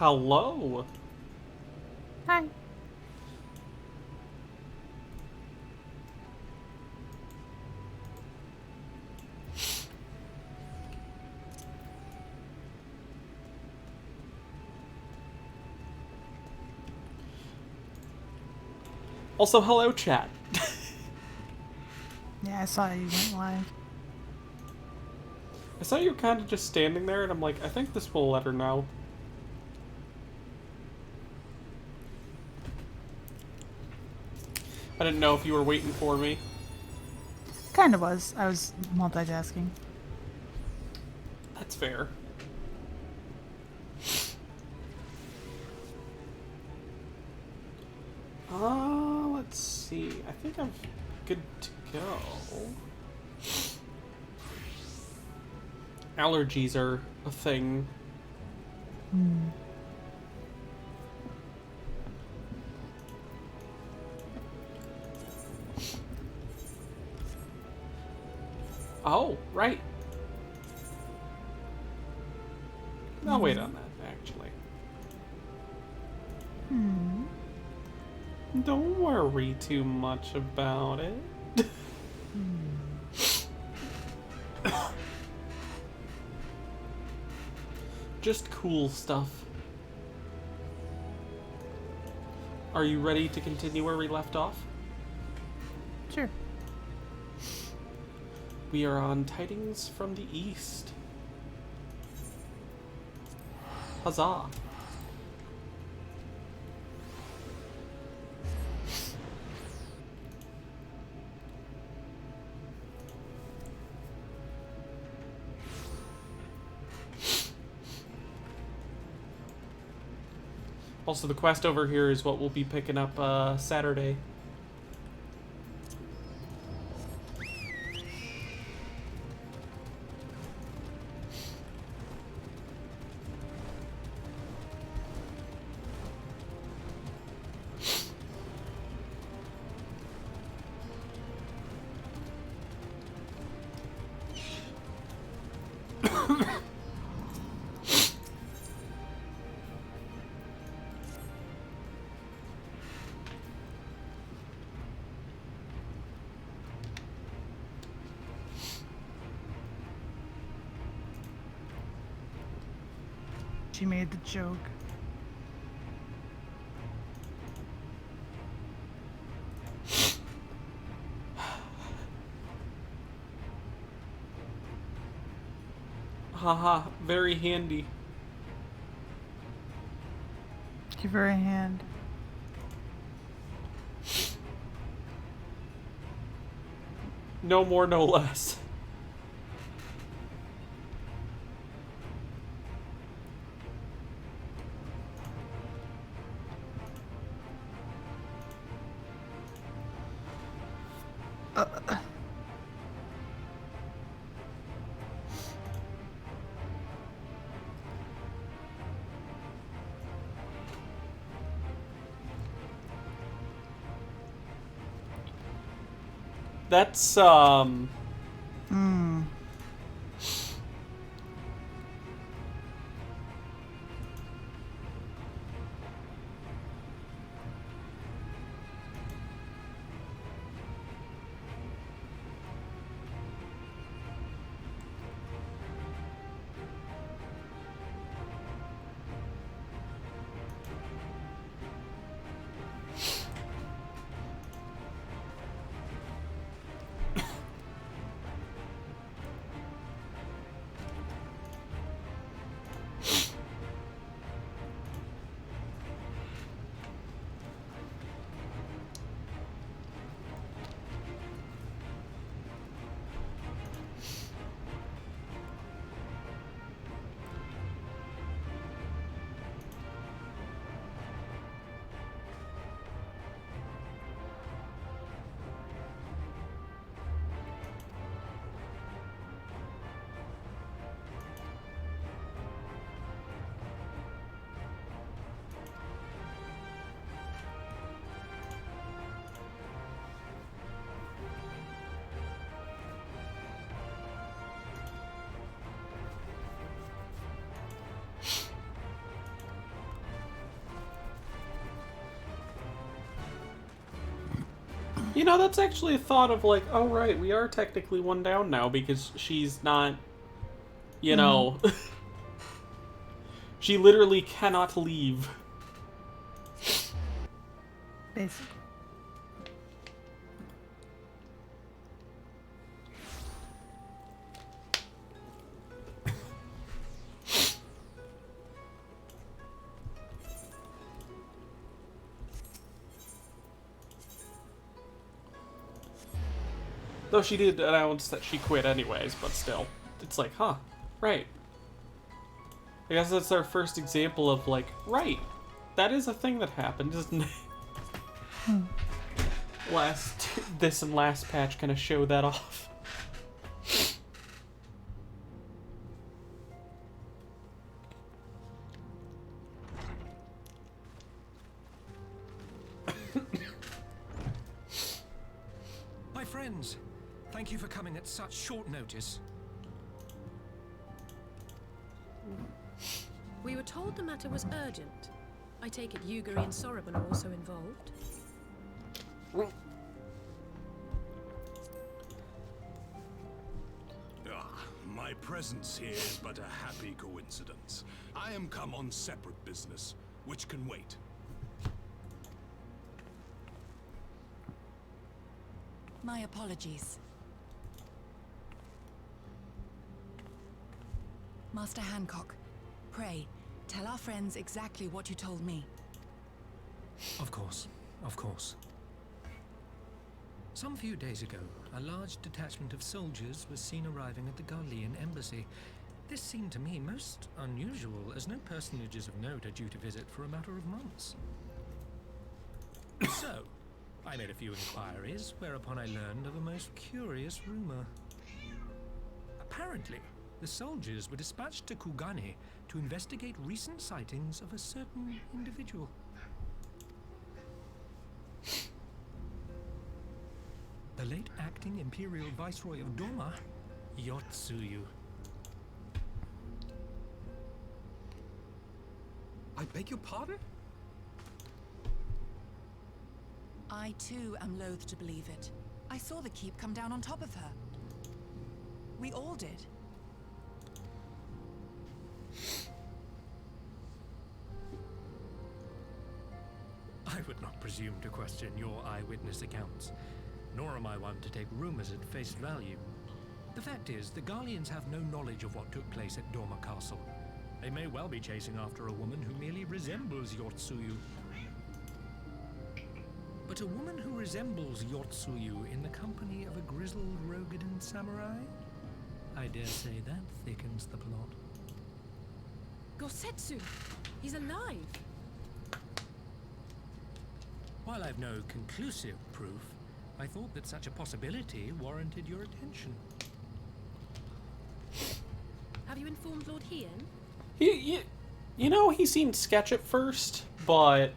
Hello. Hi. Also, hello, chat. Yeah, I saw you went live. I saw you kind of just standing there, and I'm like, I think this will let her know. I didn't know if you were waiting for me. Kind of was. I was multitasking. That's fair. Let's see. I think I'm good to go. Allergies are a thing. Oh, right. I'll wait on that, actually. Don't worry too much about it. Just cool stuff. Are you ready to continue where we left off? Sure. We are on Tidings from the East. Huzzah. Also, the quest over here is what we'll be picking up Saturday. She made the joke. Haha, very handy. Give her a hand. No more, no less. That's, You know, that's actually a thought of like, oh right, we are technically one down now because she's not, you know, she literally cannot leave. Basically. Though she did announce that she quit anyways, but still. It's like, huh, right. I guess that's our first example of like, right, that is a thing that happened, isn't it? This and last patch kind of show that off. My friends, thank you for coming at such short notice. We were told the matter was urgent. I take it Yuguri and Soroban are also involved. My presence here is but a happy coincidence. I am come on separate business, which can wait. My apologies. Master Hancock, pray, tell our friends exactly what you told me. Of course, of course. Some few days ago, a large detachment of soldiers was seen arriving at the Garlean embassy. This seemed to me most unusual, as no personages of note are due to visit for a matter of months. So, I made a few inquiries, whereupon I learned of a most curious rumor. Apparently, the soldiers were dispatched to Kugane to investigate recent sightings of a certain individual. The late acting Imperial Viceroy of Doma, Yotsuyu. I beg your pardon? I too am loath to believe it. I saw the keep come down on top of her. We all did. I would not presume to question your eyewitness accounts, nor am I one to take rumors at face value. The fact is, the Garleans have no knowledge of what took place at Doma Castle. They may well be chasing after a woman who merely resembles Yotsuyu. But a woman who resembles Yotsuyu in the company of a grizzled Rogadan samurai? I dare say that thickens the plot. Gosetsu! He's alive! While I've no conclusive proof, I thought that such a possibility warranted your attention. Have you informed Lord Hien? You know, he seemed sketch at first, but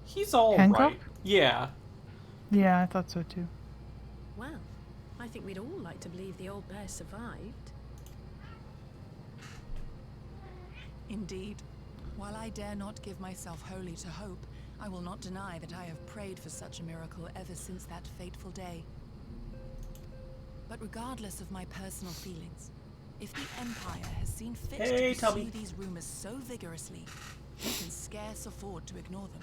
he's all Hancock? right. Yeah. Yeah, I thought so too. Well, I think we'd all like to believe the old bear survived. Indeed. While I dare not give myself wholly to hope, I will not deny that I have prayed for such a miracle ever since that fateful day. But regardless of my personal feelings, if the Empire has seen fit to pursue these rumors so vigorously, we can scarce afford to ignore them.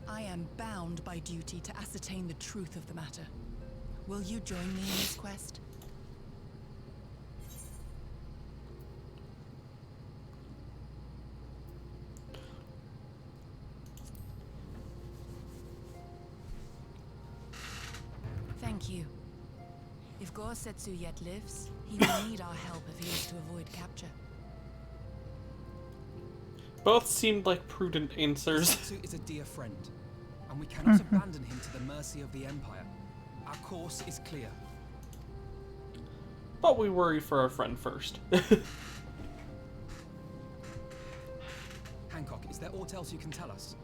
I am bound by duty to ascertain the truth of the matter. Will you join me in this quest? Thank you. If Gosetsu yet lives, he will need our help if he is to avoid capture. Both seemed like prudent answers. Gosetsu is a dear friend, and we cannot abandon him to the mercy of the Empire. Our course is clear. But we worry for our friend first. Hancock, is there aught else you can tell us?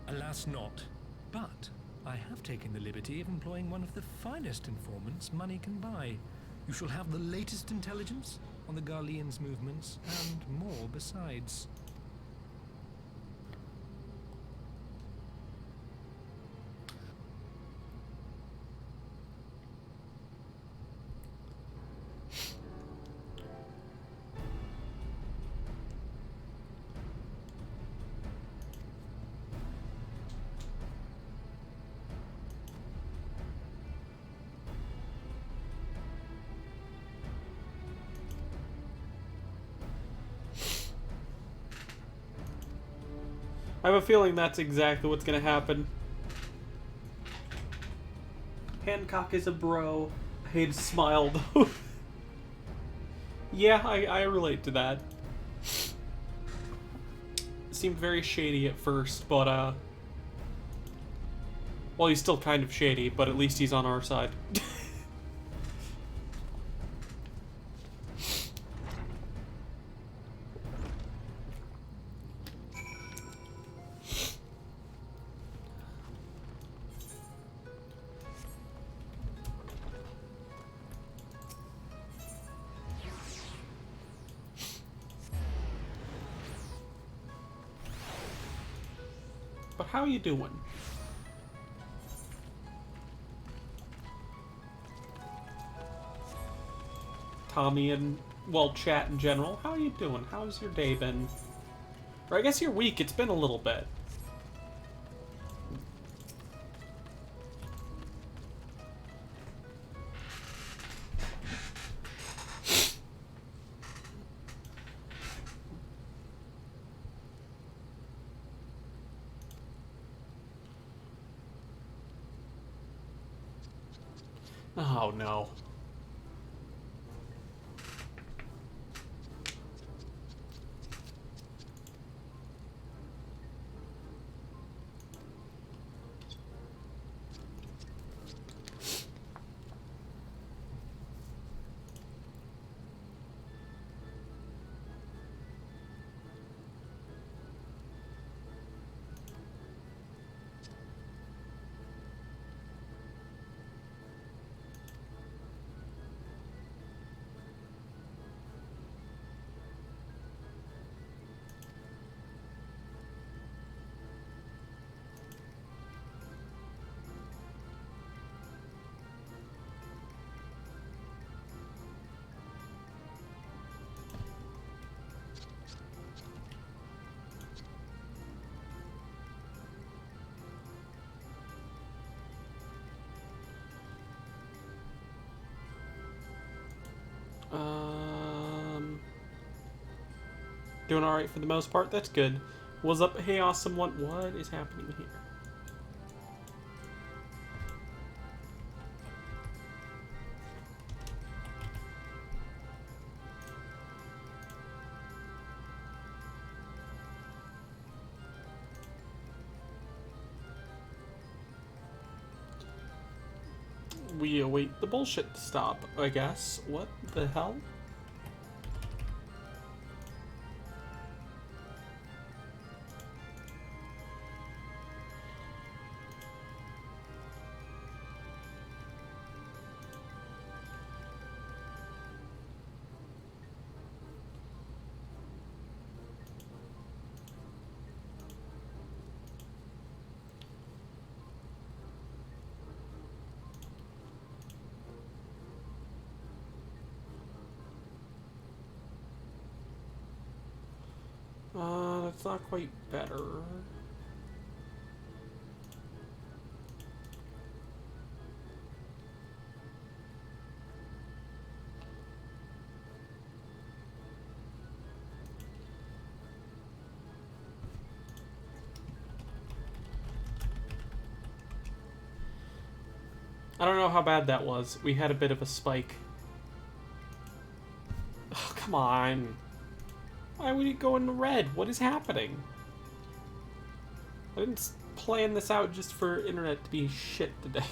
Alas not, but I have taken the liberty of employing one of the finest informants money can buy. You shall have the latest intelligence on the Garleans' movements, and more besides. I have a feeling that's exactly what's gonna happen. Hancock is a bro. I hate his smile though. Yeah, I relate to that. Seemed very shady at first, but well, he's still kind of shady, but at least he's on our side. But how you doing? Tommy and, well, chat in general. How you doing? How's your day been? Or I guess your week. It's been a little bit. Oh no. Doing alright for the most part. That's good. What's up? Hey, awesome one. What is happening here? We await the bullshit to stop, I guess. What the hell? That's not quite better. I don't know how bad that was. We had a bit of a spike. Oh, come on. Why would it go into red? What is happening? I didn't plan this out just for internet to be shit today.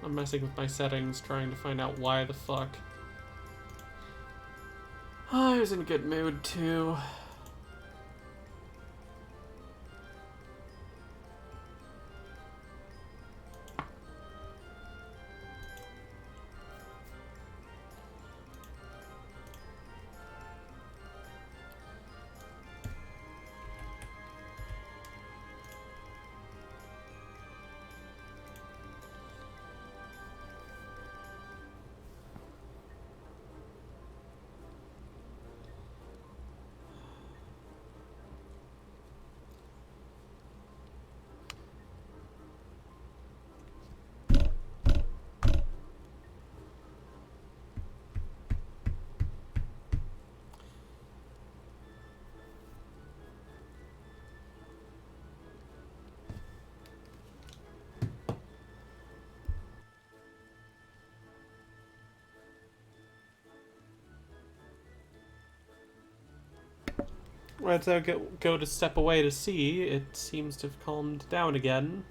I'm messing with my settings, trying to find out why the fuck. Oh, I was in a good mood, too. As I go to step away to see, it seems to have calmed down again.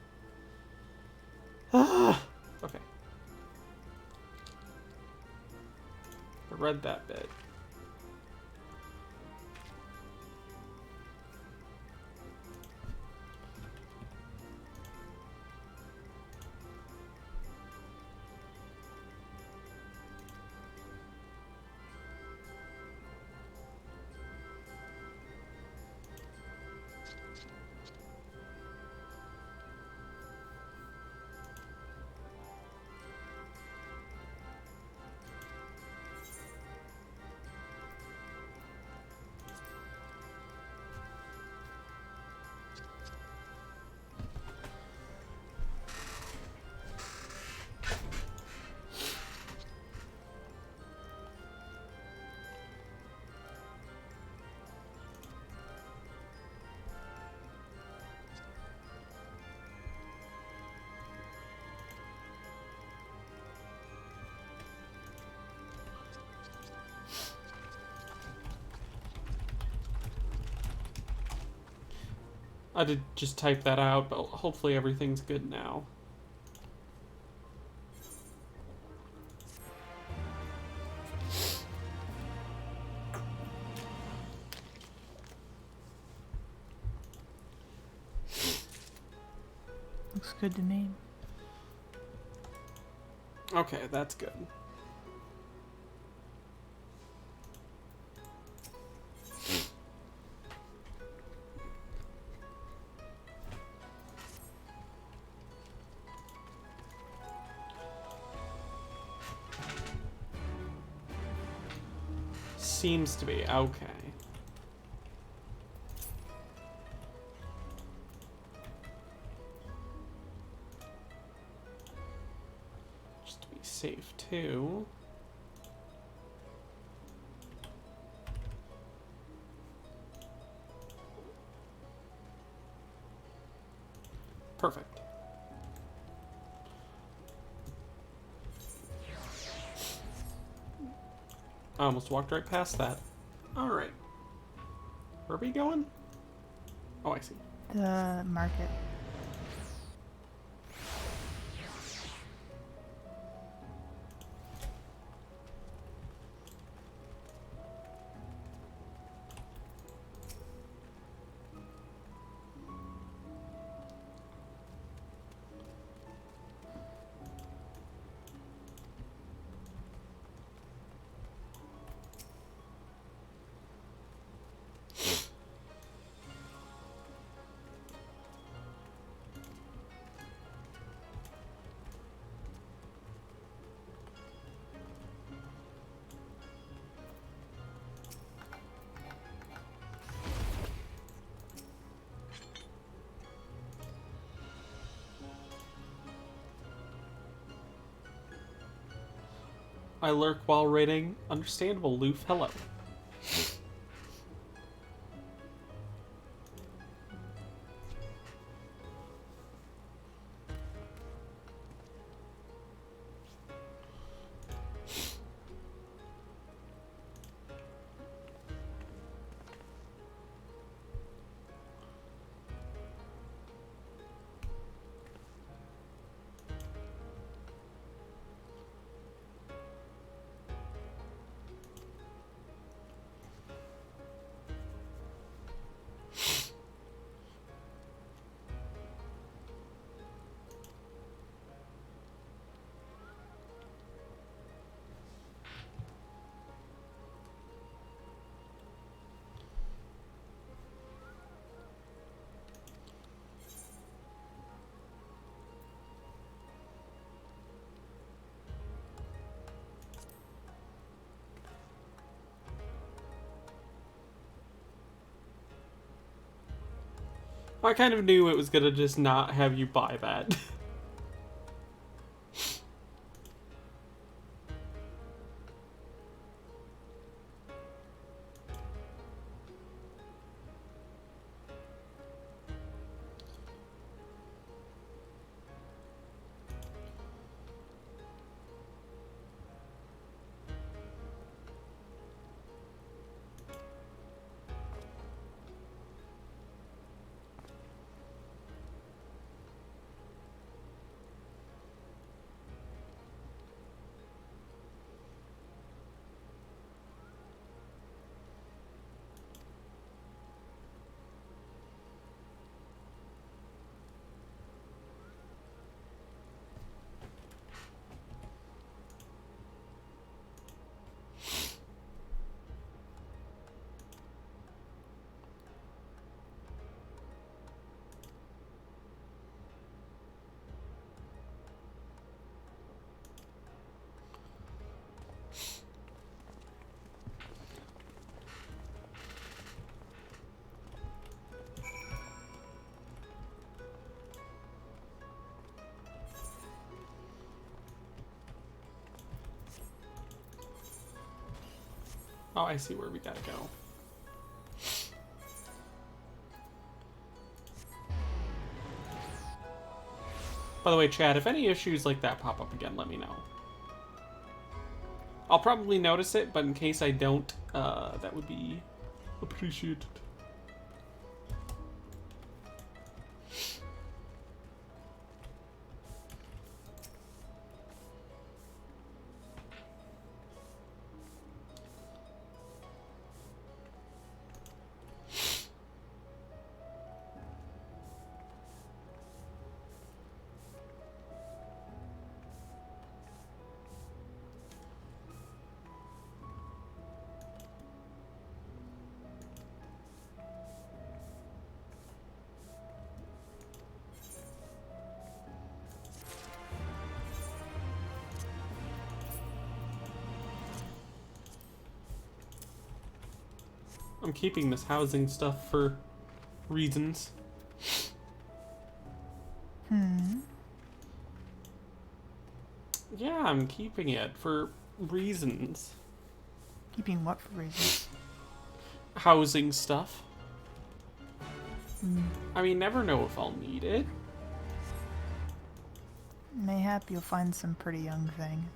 Ah! Okay. I read that bit. I did just type that out, but hopefully everything's good now. Looks good to me. Okay, that's good. Seems to be okay. Just to be safe too. Perfect. I almost walked right past that. Alright. Where are we going? Oh, I see. The market. I lurk while raiding. Understandable, Loof. Hello. I kind of knew it was gonna just not have you buy that. Oh, I see where we gotta go. By the way, Chad, if any issues like that pop up again, let me know. I'll probably notice it, but in case I don't, that would be appreciated. I'm keeping this housing stuff for reasons. Yeah, I'm keeping it for reasons. Keeping what for reasons? Housing stuff. I mean, never know if I'll need it. Mayhap you'll find some pretty young thing.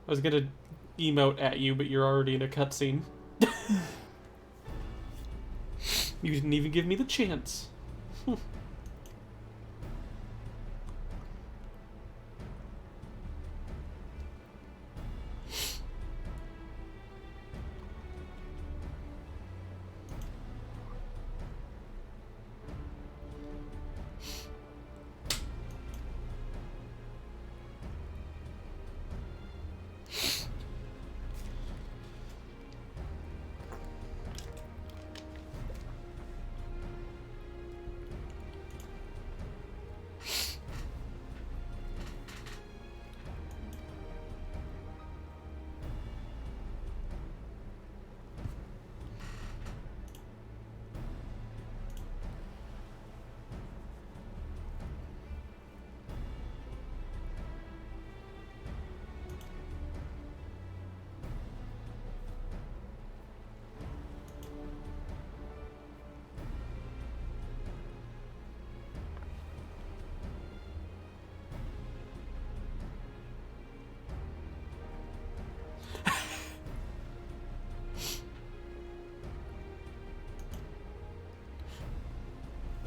I was gonna emote at you, but you're already in a cutscene. You didn't even give me the chance.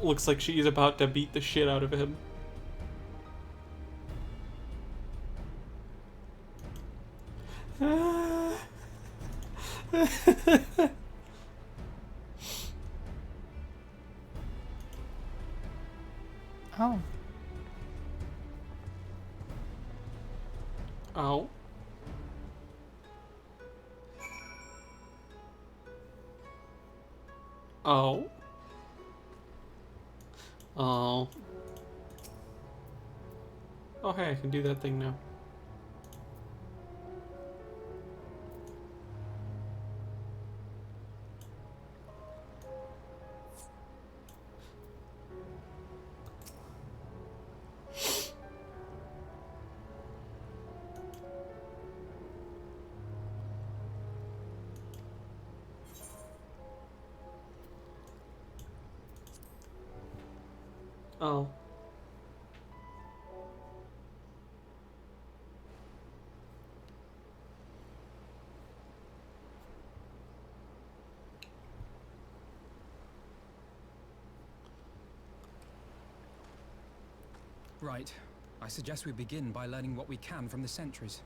Looks like she's about to beat the shit out of him. Oh. Oh. Oh. Oh. Oh, hey, I can do that thing now. Oh. Right. I suggest we begin by learning what we can from the sentries.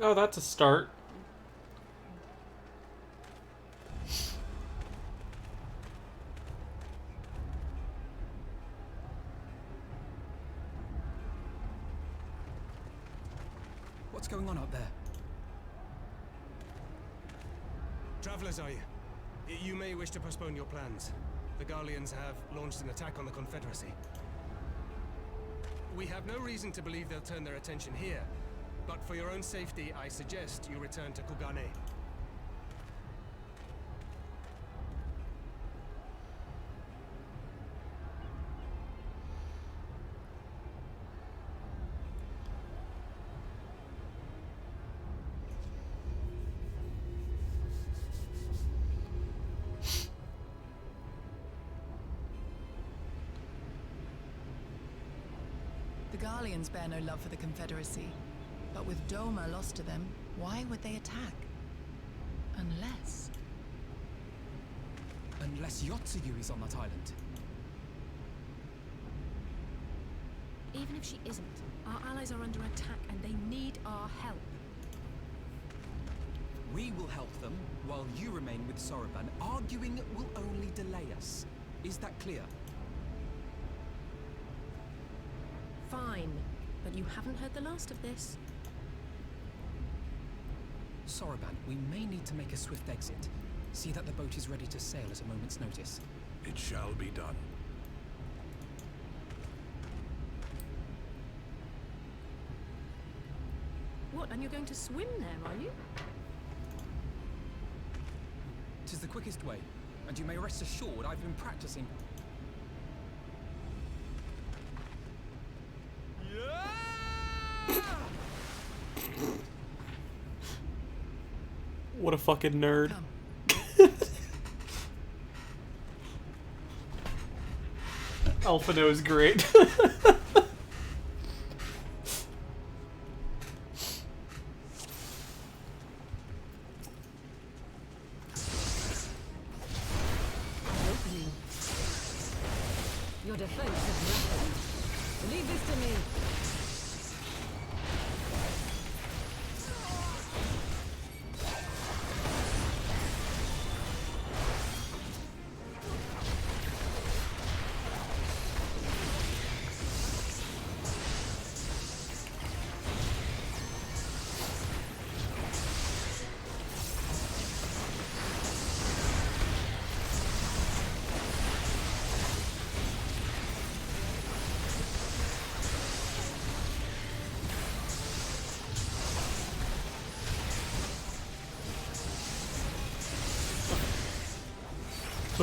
Oh, that's a start. What's going on up there? Travelers, are you? You may wish to postpone your plans. The Garleans have launched an attack on the Confederacy. We have no reason to believe they'll turn their attention here. But for your own safety, I suggest you return to Kugane. The Garleans bear no love for the Confederacy. But with Doma lost to them, why would they attack? Unless... Unless Yotsuyu is on that island. Even if she isn't, our allies are under attack and they need our help. We will help them, while you remain with Soroban. Arguing will only delay us. Is that clear? Fine, but you haven't heard the last of this. Soroban, we may need to make a swift exit. See that the boat is ready to sail at a moment's notice. It shall be done. What, and you're going to swim there, are you? 'Tis the quickest way, and you may rest assured I've been practicing. What a fucking nerd. Come. Alphino is great. Opening. Your defense is nothing. Leave this to me.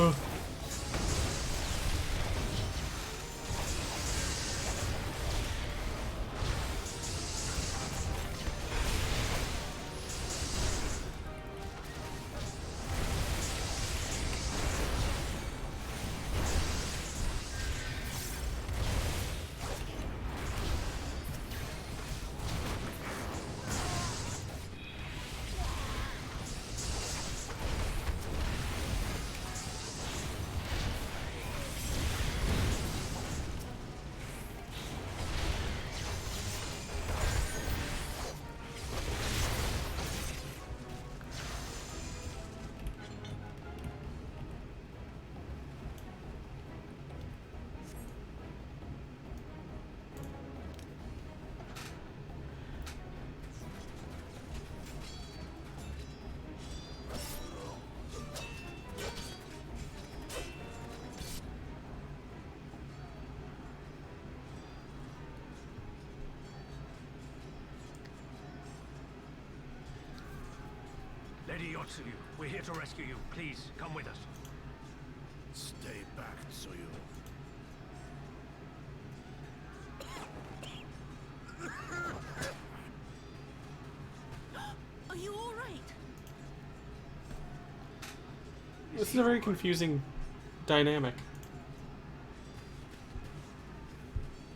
Ugh. Lady Yotsuyu, we're here to rescue you. Please, come with us. Stay back, Tsuyu. Are you all right? This is a very confusing dynamic.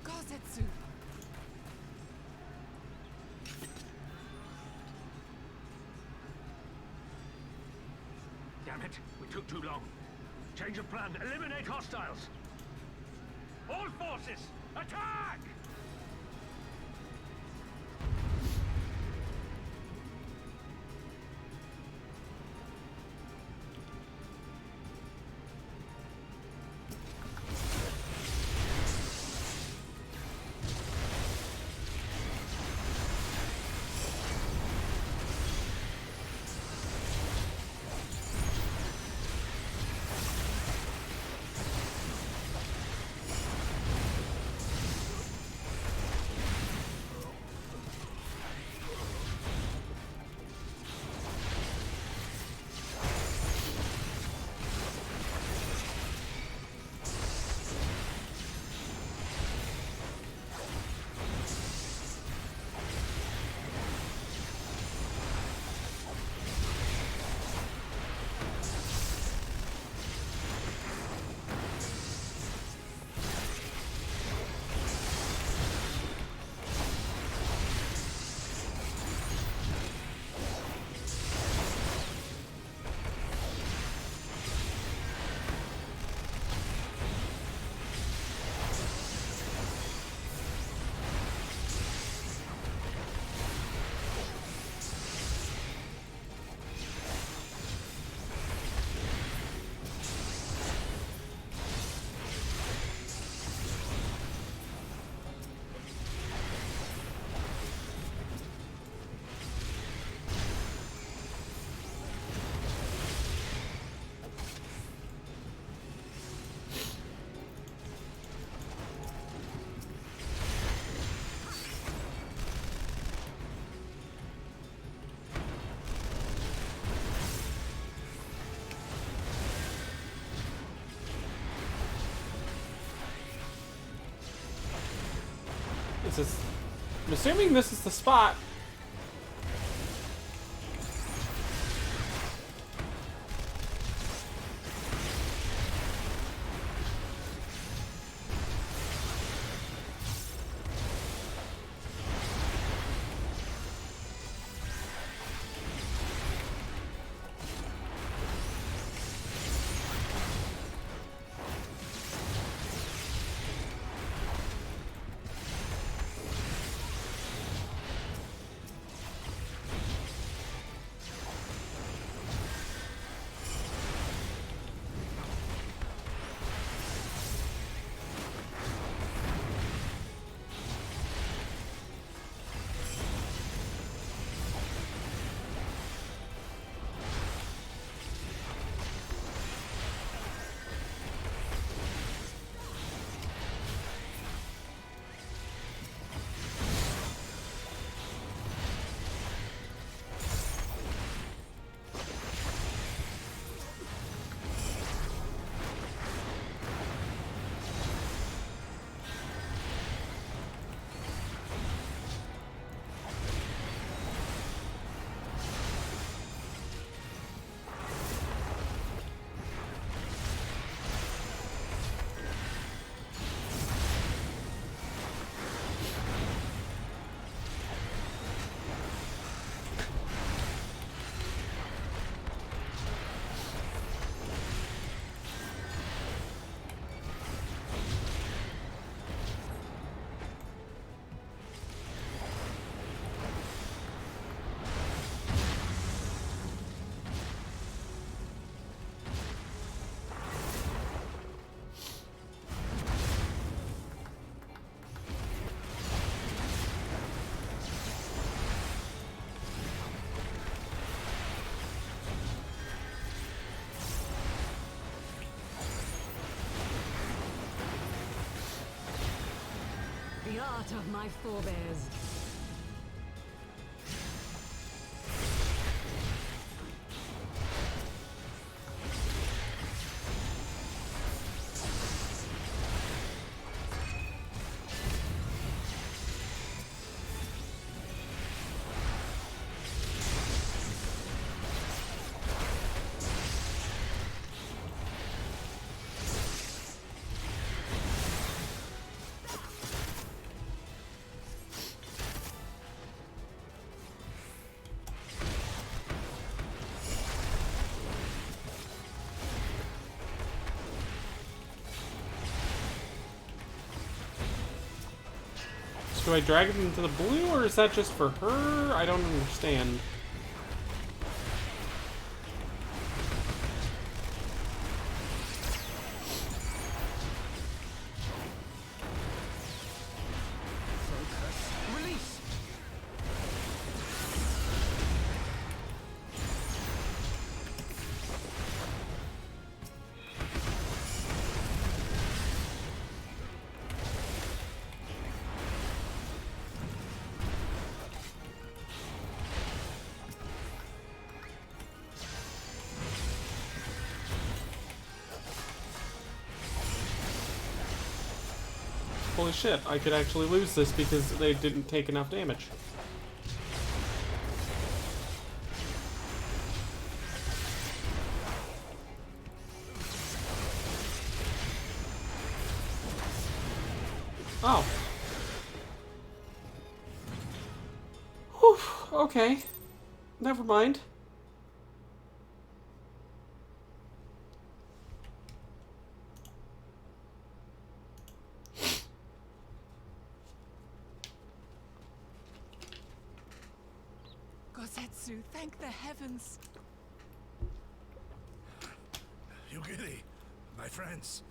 Gazetsu! Damn it, we took too long. Change of plan. Eliminate hostiles. All forces, attack! This is... I'm assuming this is the spot. The art of my forebears. Do I drag it into the blue, or is that just for her? I don't understand. Release! Holy shit, I could actually lose this because they didn't take enough damage. Oh. Whew, okay. Never mind. Gosetsu, thank the heavens. Yugiri, my friends,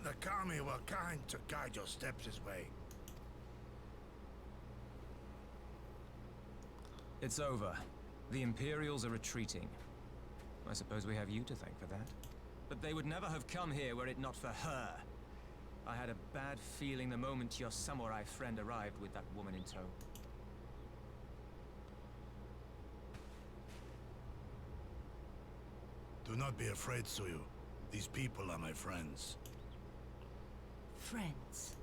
the Kami were kind to guide your steps this way. It's over. The Imperials are retreating. I suppose we have you to thank for that. But they would never have come here were it not for her. I had a bad feeling the moment your samurai friend arrived with that woman in tow. Do not be afraid, Suyu. These people are my friends. Friends.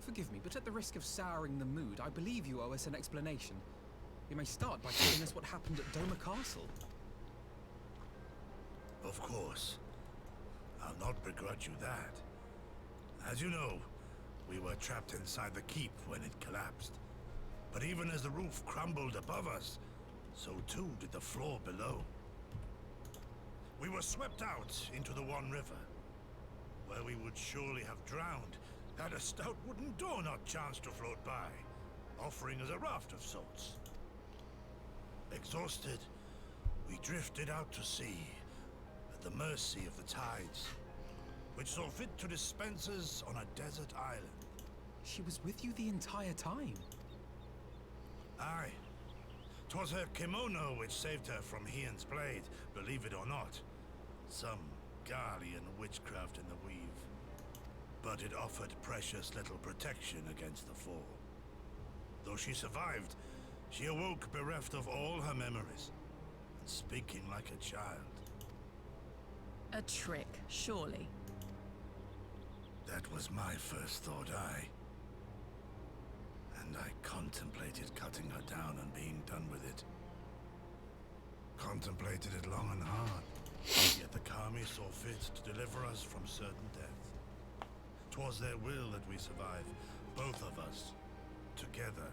Forgive me, but at the risk of souring the mood, I believe you owe us an explanation. You may start by telling us what happened at Doma Castle. Of course. I'll not begrudge you that. As you know, we were trapped inside the keep when it collapsed. But even as the roof crumbled above us, so too did the floor below. We were swept out into the One River, where we would surely have drowned had a stout wooden door not chanced to float by, offering us a raft of sorts. Exhausted, we drifted out to sea, at the mercy of the tides, which saw fit to dispense us on a desert island. She was with you the entire time? Aye. 'Twas her kimono which saved her from Hian's blade, believe it or not. Some Garlean witchcraft in the weave. But it offered precious little protection against the fall. Though she survived, she awoke bereft of all her memories, and speaking like a child. A trick, surely. That was my first thought, aye. And I contemplated cutting her down and being done with it. Contemplated it long and hard, yet the Kami saw fit to deliver us from certain death. 'Twas their will that we survive, both of us, together.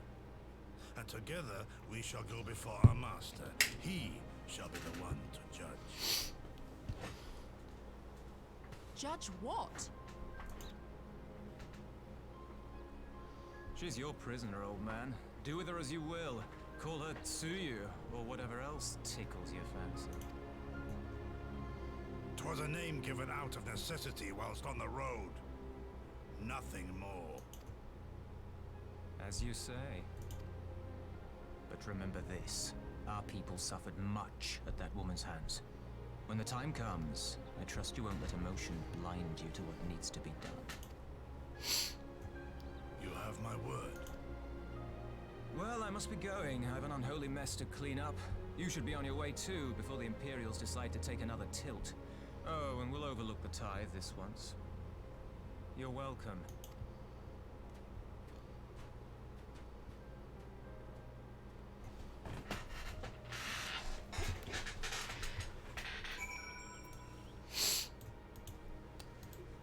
And together we shall go before our master. He shall be the one to judge. Judge what? She's your prisoner, old man. Do with her as you will. Call her Tsuyu, or whatever else tickles your fancy. 'Twas a name given out of necessity whilst on the road. Nothing more. As you say. But remember this. Our people suffered much at that woman's hands. When the time comes, I trust you won't let emotion blind you to what needs to be done. You have my word. Well, I must be going. I have an unholy mess to clean up. You should be on your way too, before the Imperials decide to take another tilt. Oh, and we'll overlook the tithe this once. You're welcome.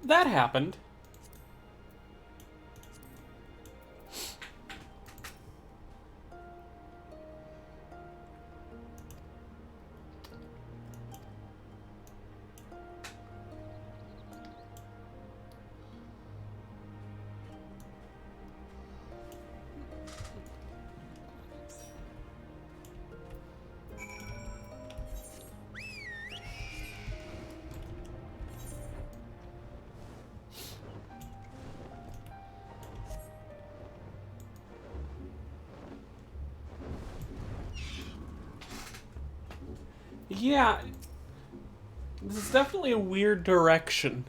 That happened. Yeah, this is definitely a weird direction.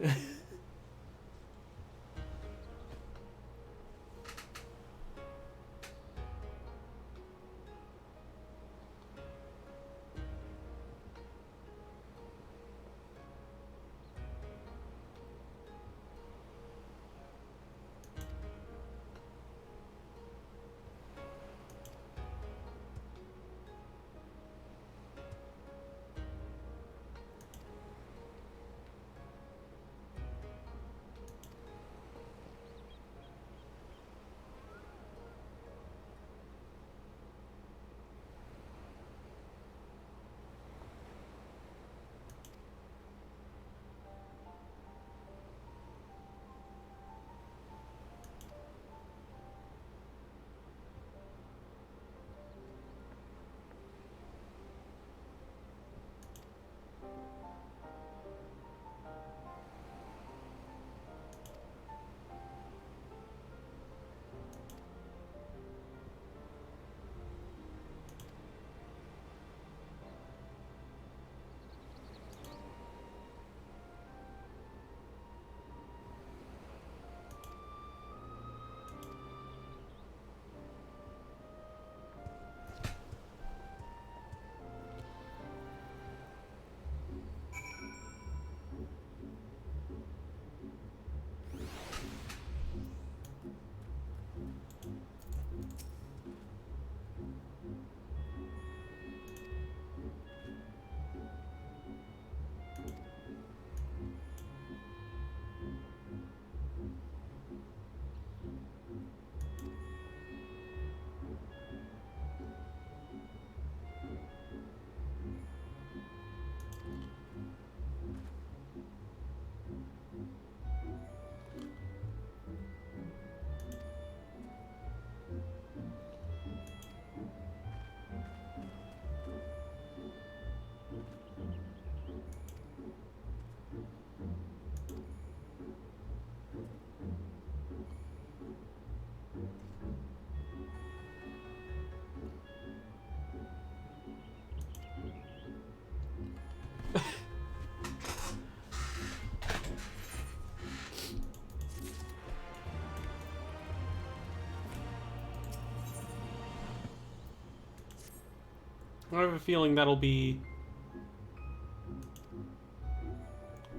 I have a feeling that'll be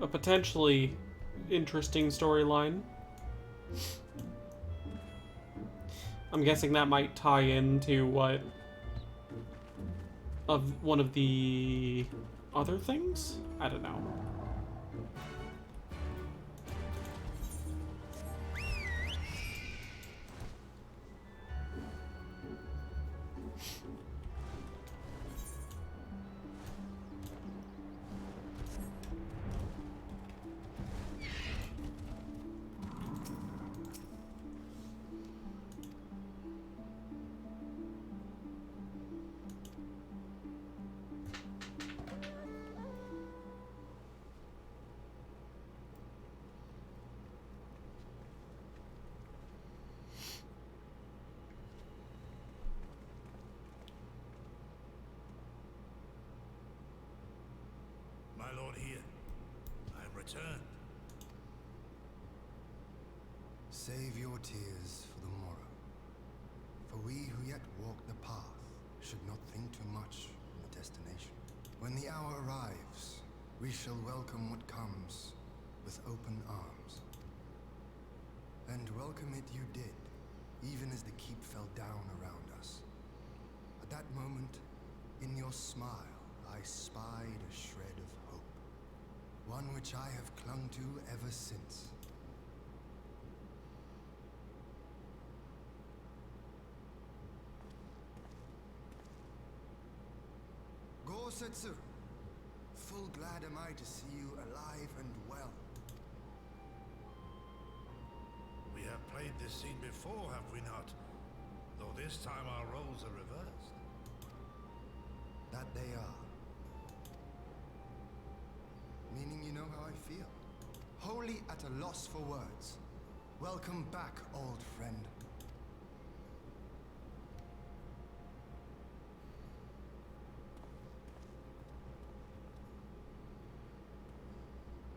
a potentially interesting storyline. I'm guessing that might tie into what of one of the other things? I don't know. My lord here, I have returned. Save your tears for the morrow. For we who yet walk the path should not think too much on the destination. When the hour arrives, we shall welcome what comes with open arms. And welcome it you did, even as the keep fell down around us. At that moment, in your smile, I spied a shred of hope. One which I have clung to ever since. Setsu, full glad am I to see you alive and well. We have played this scene before, have we not? Though this time our roles are reversed. That they are. Meaning you know how I feel. Wholly at a loss for words. Welcome back, old friend.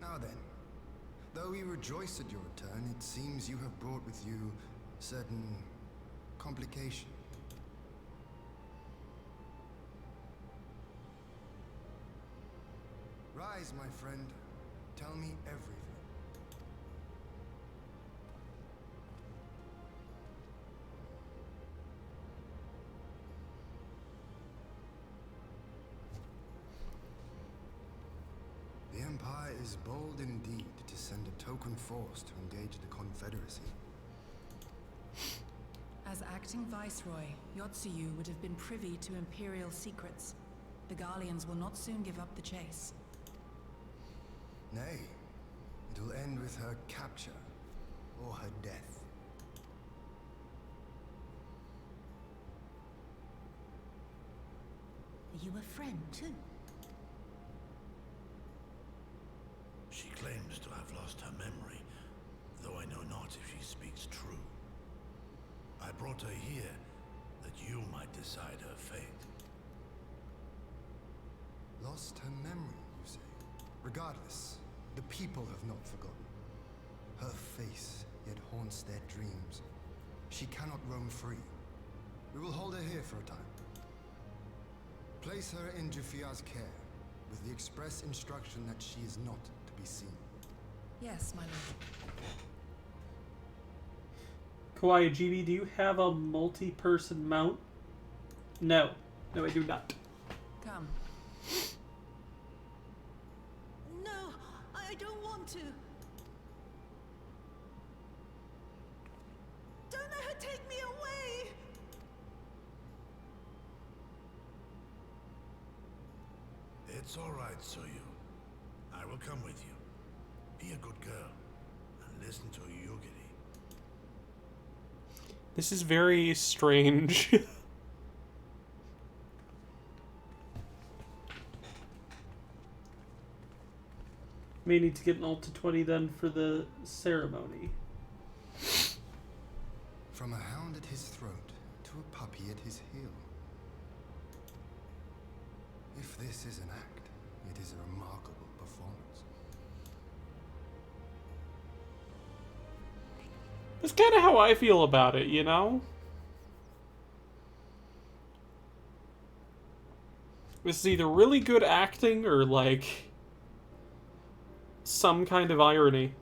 Now then, though we rejoice at your return, it seems you have brought with you certain complication. Rise, my friend. Tell me everything. The Empire is bold indeed to send a token force to engage the Confederacy. As acting Viceroy, Yotsuyu would have been privy to Imperial secrets. The Garleans will not soon give up the chase. Nay, it will end with her capture or her death. Are you a friend too? She claims to have lost her memory, though I know not if she speaks true. I brought her here that you might decide her fate. Lost her memory, you say? Regardless, the people have not forgotten. Her face yet haunts their dreams. She cannot roam free. We will hold her here for a time. Place her in Jufia's care, with the express instruction that she is not to be seen. Yes, my lord. Kawaii GB, do you have a multi-person mount? No. No, I do not. Come. No, I don't want to. Don't let her take me away. It's all right, Soyu. I will come with you. Be a good girl and listen to Yugiri. This is very strange. May need to get an ult to 20 then for the ceremony. From a hound at his throat to a puppy at his heel. If this is an act, it is a remarkable performance. That's kind of how I feel about it, you know? This is either really good acting or, like, some kind of irony.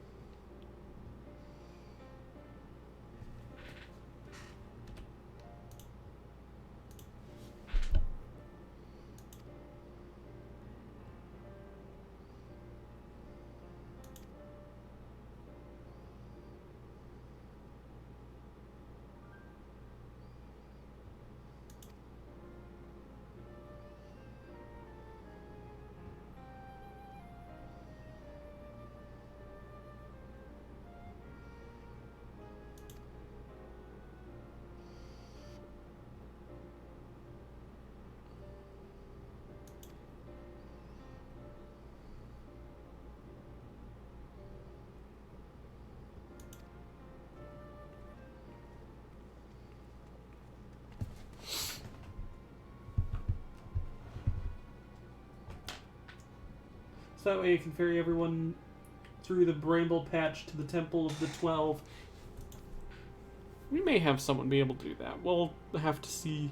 So that way you can ferry everyone through the Bramble Patch to the Temple of the 12. We may have someone be able to do that. We'll have to see.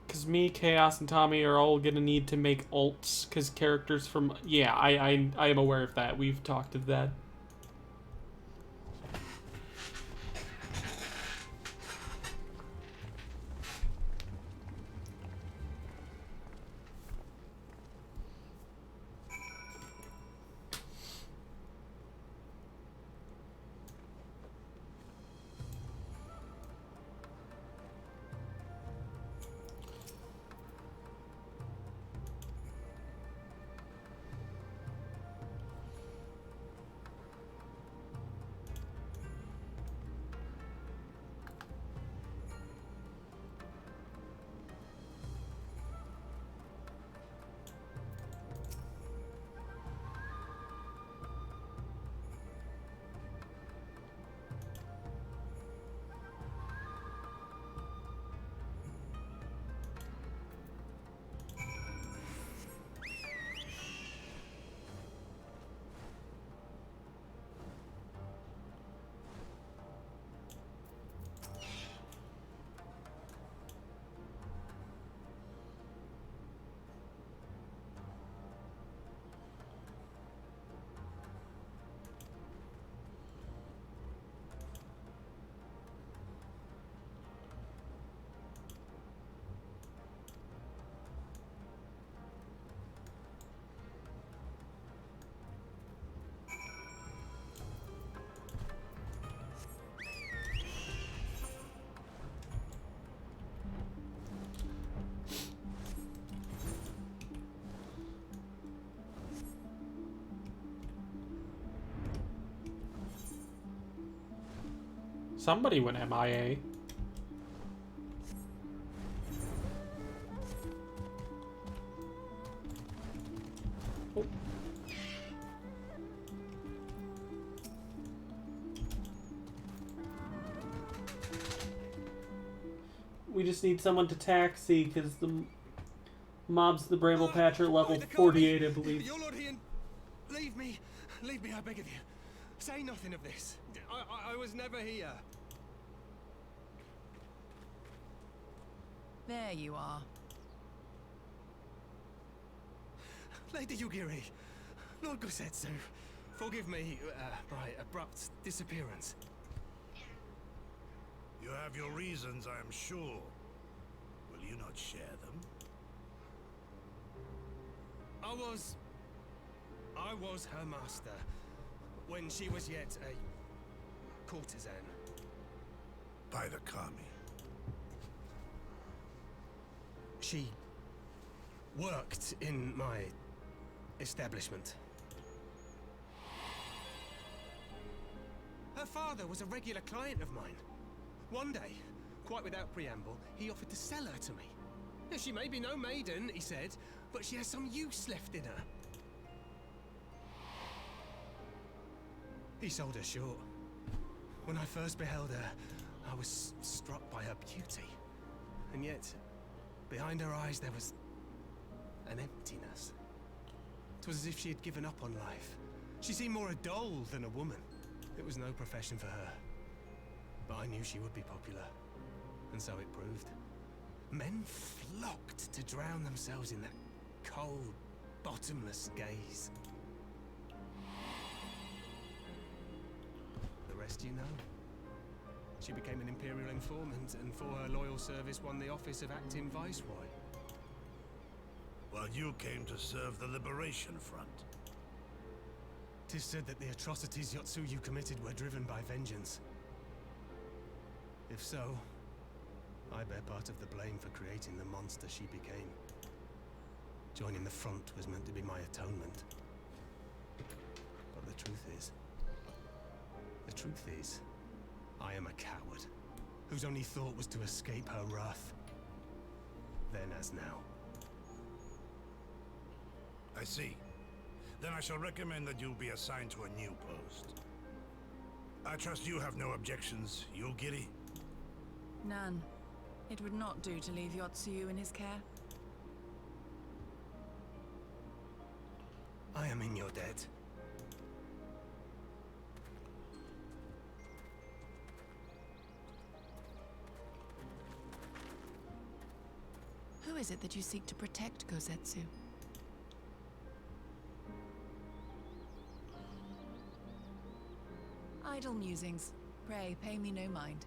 Because me, Chaos, and Tommy are all gonna need to make alts, because characters from... Yeah, I am aware of that. We've talked of that. Somebody went MIA. Oh. We just need someone to taxi, because the mobs of the Bramble Patch are level 48, I believe. Your Lord Ian, leave me, I beg of you. Say nothing of this. I was never here. There you are. Lady Yugiri, Lord Gosetsu, forgive me, my abrupt disappearance. You have your reasons, I am sure. Will you not share them? I was her master when she was yet a courtesan. By the Kami. She worked in my establishment. Her father was a regular client of mine. One day, quite without preamble, he offered to sell her to me. Now, she may be no maiden, he said, but she has some use left in her. He sold her short. When I first beheld her, I was struck by her beauty. And yet, behind her eyes there was an emptiness. It was as if she had given up on life. She seemed more a doll than a woman. It was no profession for her. But I knew she would be popular. And so it proved. Men flocked to drown themselves in that cold, bottomless gaze. The rest you know. She became an Imperial informant, and for her loyal service won the office of acting Viceroy. While you came to serve the Liberation Front. 'Tis said that the atrocities Yotsuyu committed were driven by vengeance. If so, I bear part of the blame for creating the monster she became. Joining the front was meant to be my atonement. But the truth is, I am a coward, whose only thought was to escape her wrath. Then as now. I see. Then I shall recommend that you be assigned to a new post. I trust you have no objections, Yulgiri? None. It would not do to leave Yotsuyu in his care. I am in your debt. Who is it that you seek to protect, Gosetsu? Idle musings. Pray, pay me no mind.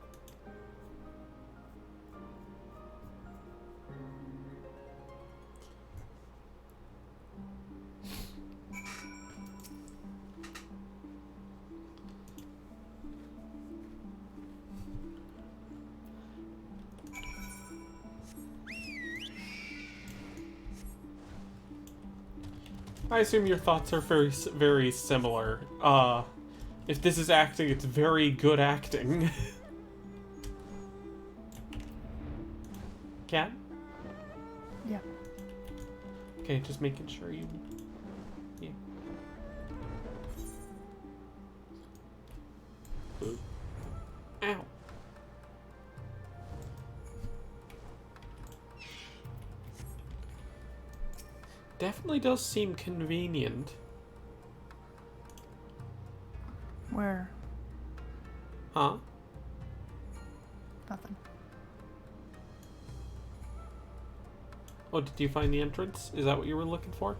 I assume your thoughts are very similar. If this is acting, it's very good acting. Cat? Yeah. Okay, just making sure you... Yeah. Ow. Definitely does seem convenient. Where? Huh? Nothing. Oh, did you find the entrance? Is that what you were looking for?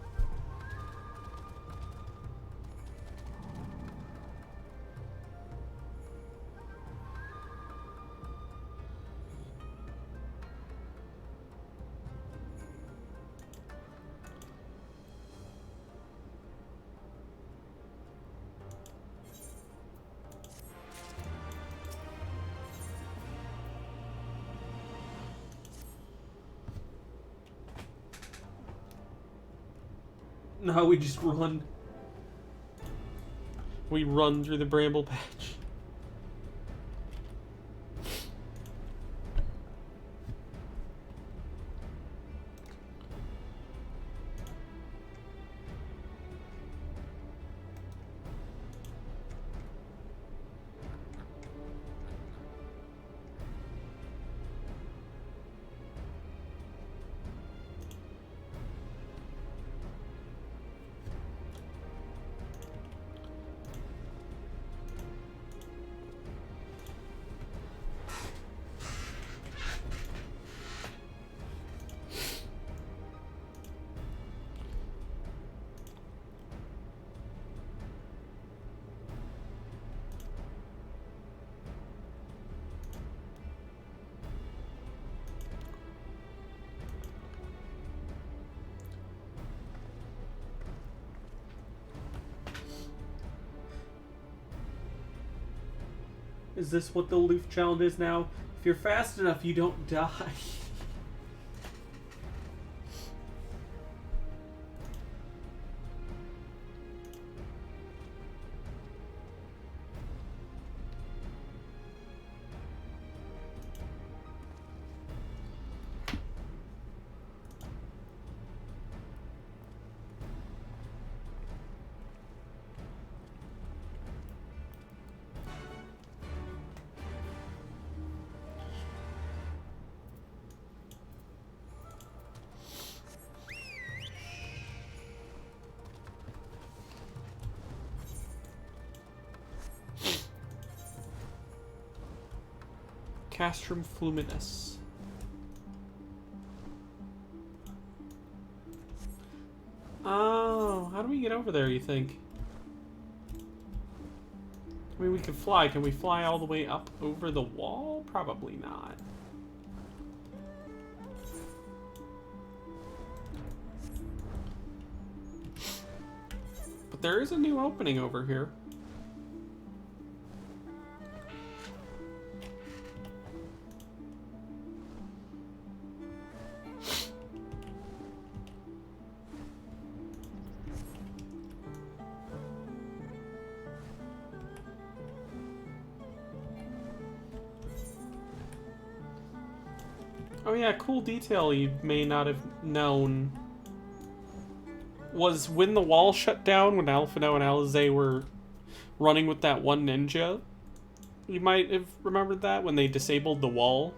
No, we just run. We run through the bramble patch. Is this what the Aloof challenge is now? If you're fast enough, you don't die. Castrum Fluminous. Oh, how do we get over there, you think? I mean, we could fly. Can we fly all the way up over the wall? Probably not. But there is a new opening over here. Oh yeah, cool detail you may not have known was when the wall shut down, when Alphino and Alizé were running with that one ninja. You might have remembered that when they disabled the wall.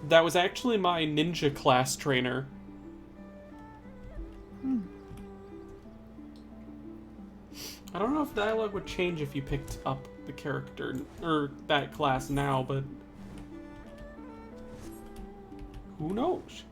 That was actually my ninja class trainer. I don't know if dialogue would change if you picked up the character, or that class now, but who knows?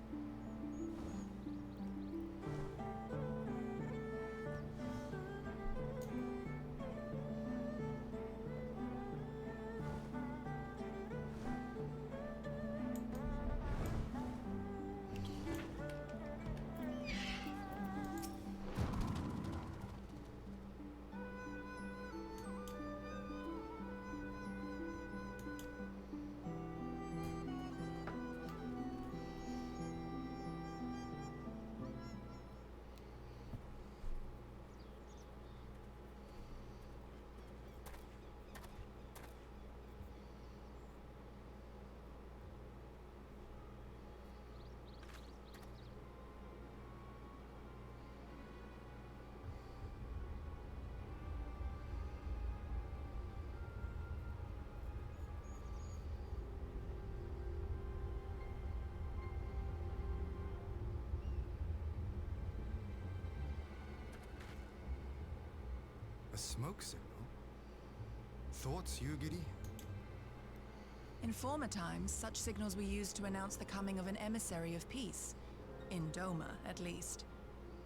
A smoke signal? Thoughts, Yugiri? In former times, such signals were used to announce the coming of an emissary of peace. In Doma, at least.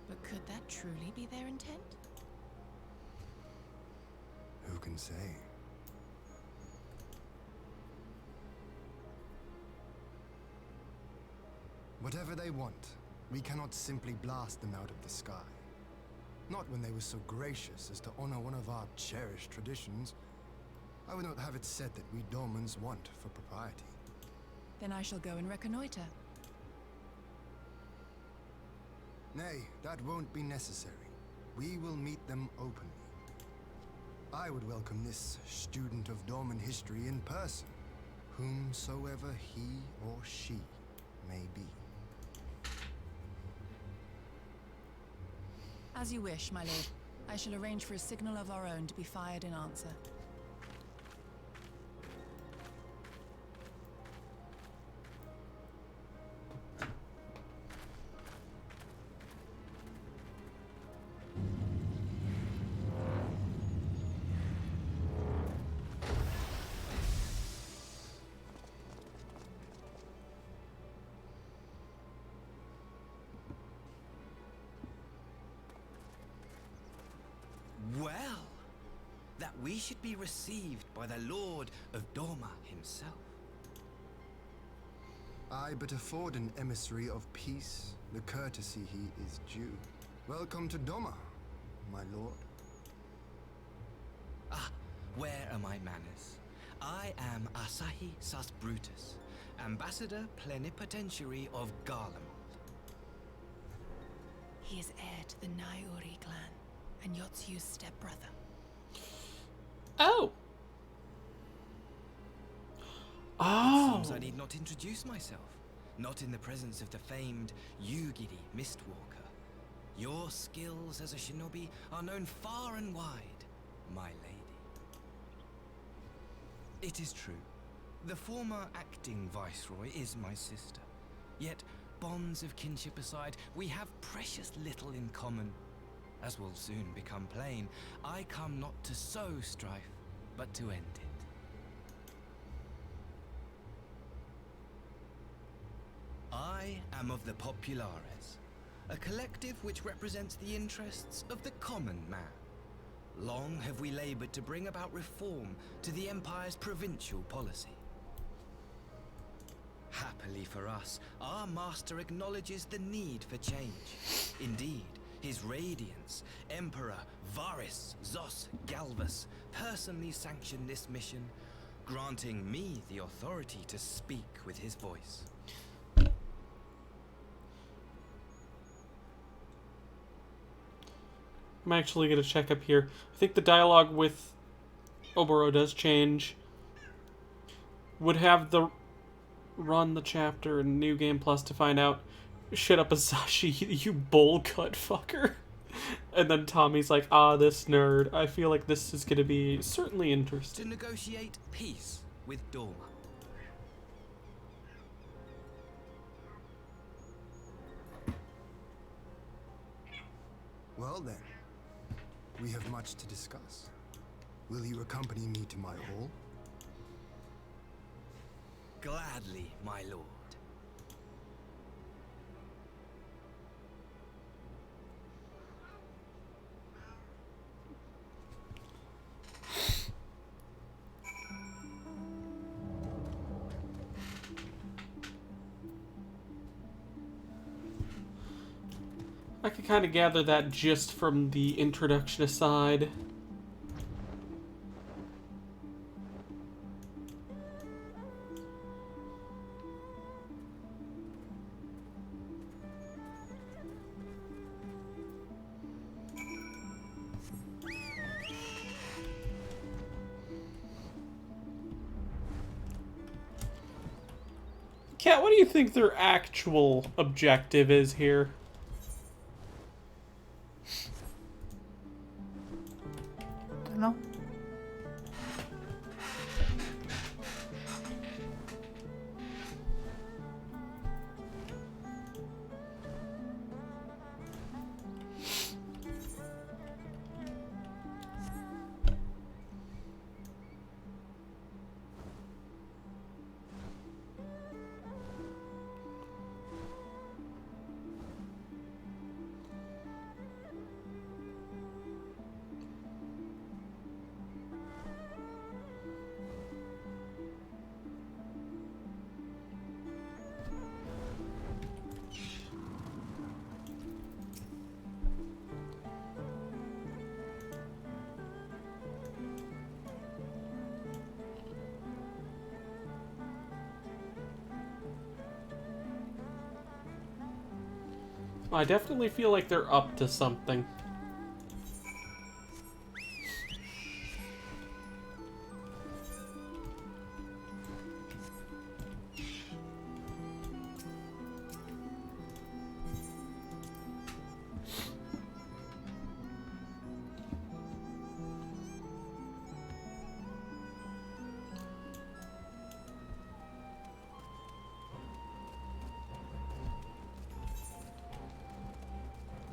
But could that truly be their intent? Who can say? Whatever they want, we cannot simply blast them out of the sky. Not when they were so gracious as to honor one of our cherished traditions. I would not have it said that we Dormans want for propriety. Then I shall go and reconnoiter. Nay, that won't be necessary. We will meet them openly. I would welcome this student of Dorman history in person, whomsoever he or she may be. As you wish, my lord. I shall arrange for a signal of our own to be fired in answer. Well, that we should be received by the Lord of Dorma himself. I but afford an emissary of peace the courtesy he is due. Welcome to Doma, my lord. Ah, where are my manners? I am Asahi Sus Brutus, Ambassador Plenipotentiary of Garlemald. He is heir to the Naiuri clan, and Yotsu's stepbrother. Oh! It seems I need not introduce myself. Not in the presence of the famed Yugiri Mistwalker. Your skills as a shinobi are known far and wide, my lady. It is true. The former acting viceroy is my sister. Yet, bonds of kinship aside, we have precious little in common. As will soon become plain, I come not to sow strife, but to end it. am of the Populares, a collective which represents the interests of the common man. Long have we labored to bring about reform to the Empire's provincial policy. Happily for us, our master acknowledges the need for change. Indeed, His Radiance, Emperor Varys Zos Galvus, personally sanctioned this mission, granting me the authority to speak with his voice. I'm actually going to check up here. I think the dialogue with Oboro does change. Would have the run the chapter in New Game Plus to find out. Shut up, Asashi, you bowl cut fucker. And then Tommy's like, ah, this nerd. I feel like this is going to be certainly interesting. To negotiate peace with Dorma. Well then, we have much to discuss. Will you accompany me to my hall? Gladly, my lord. I could kind of gather that just from the introduction aside. Kat, what do you think their actual objective is here? Don't know. I definitely feel like they're up to something.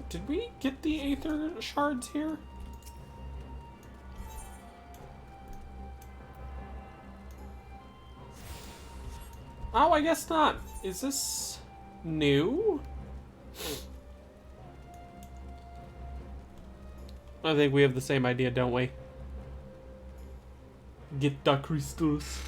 Did we get the Aether shards here? Oh, I guess not. Is this new? I think we have the same idea, don't we? Get the crystals.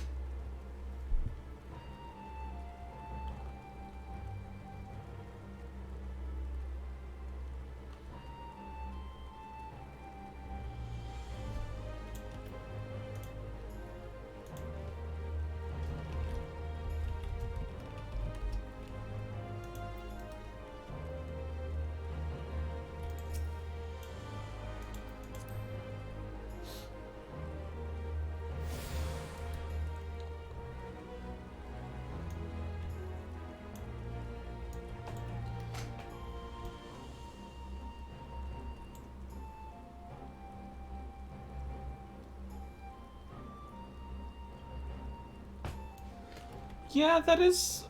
Yeah, that is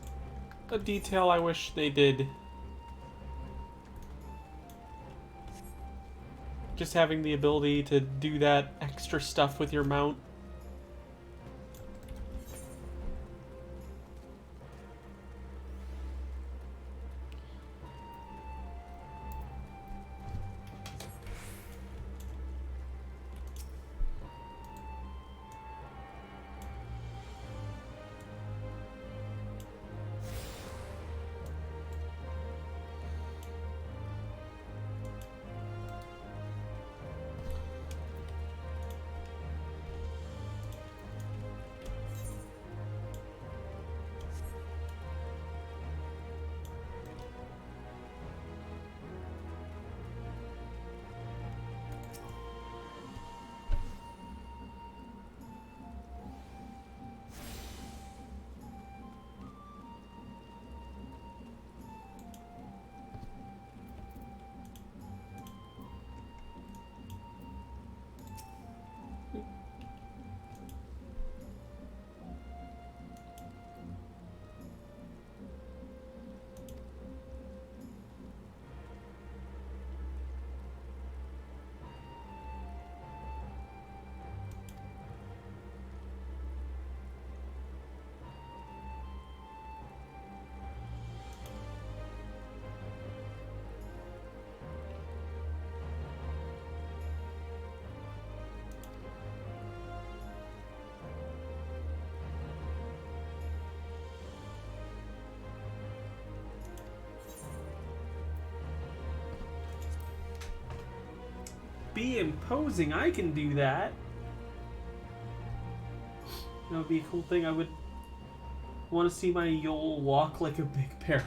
a detail I wish they did. Just having the ability to do that extra stuff with your mount. be imposing. I can do that. That would be a cool thing. I would want to see my Yol walk like a big parrot.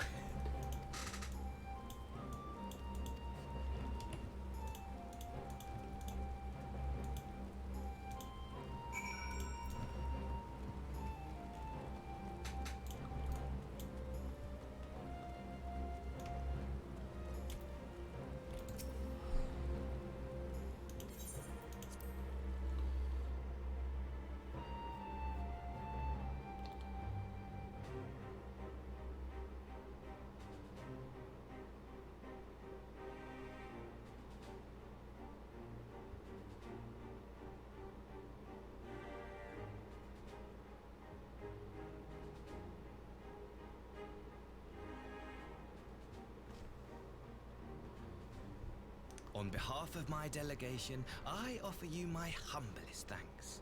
On behalf of my delegation, I offer you my humblest thanks.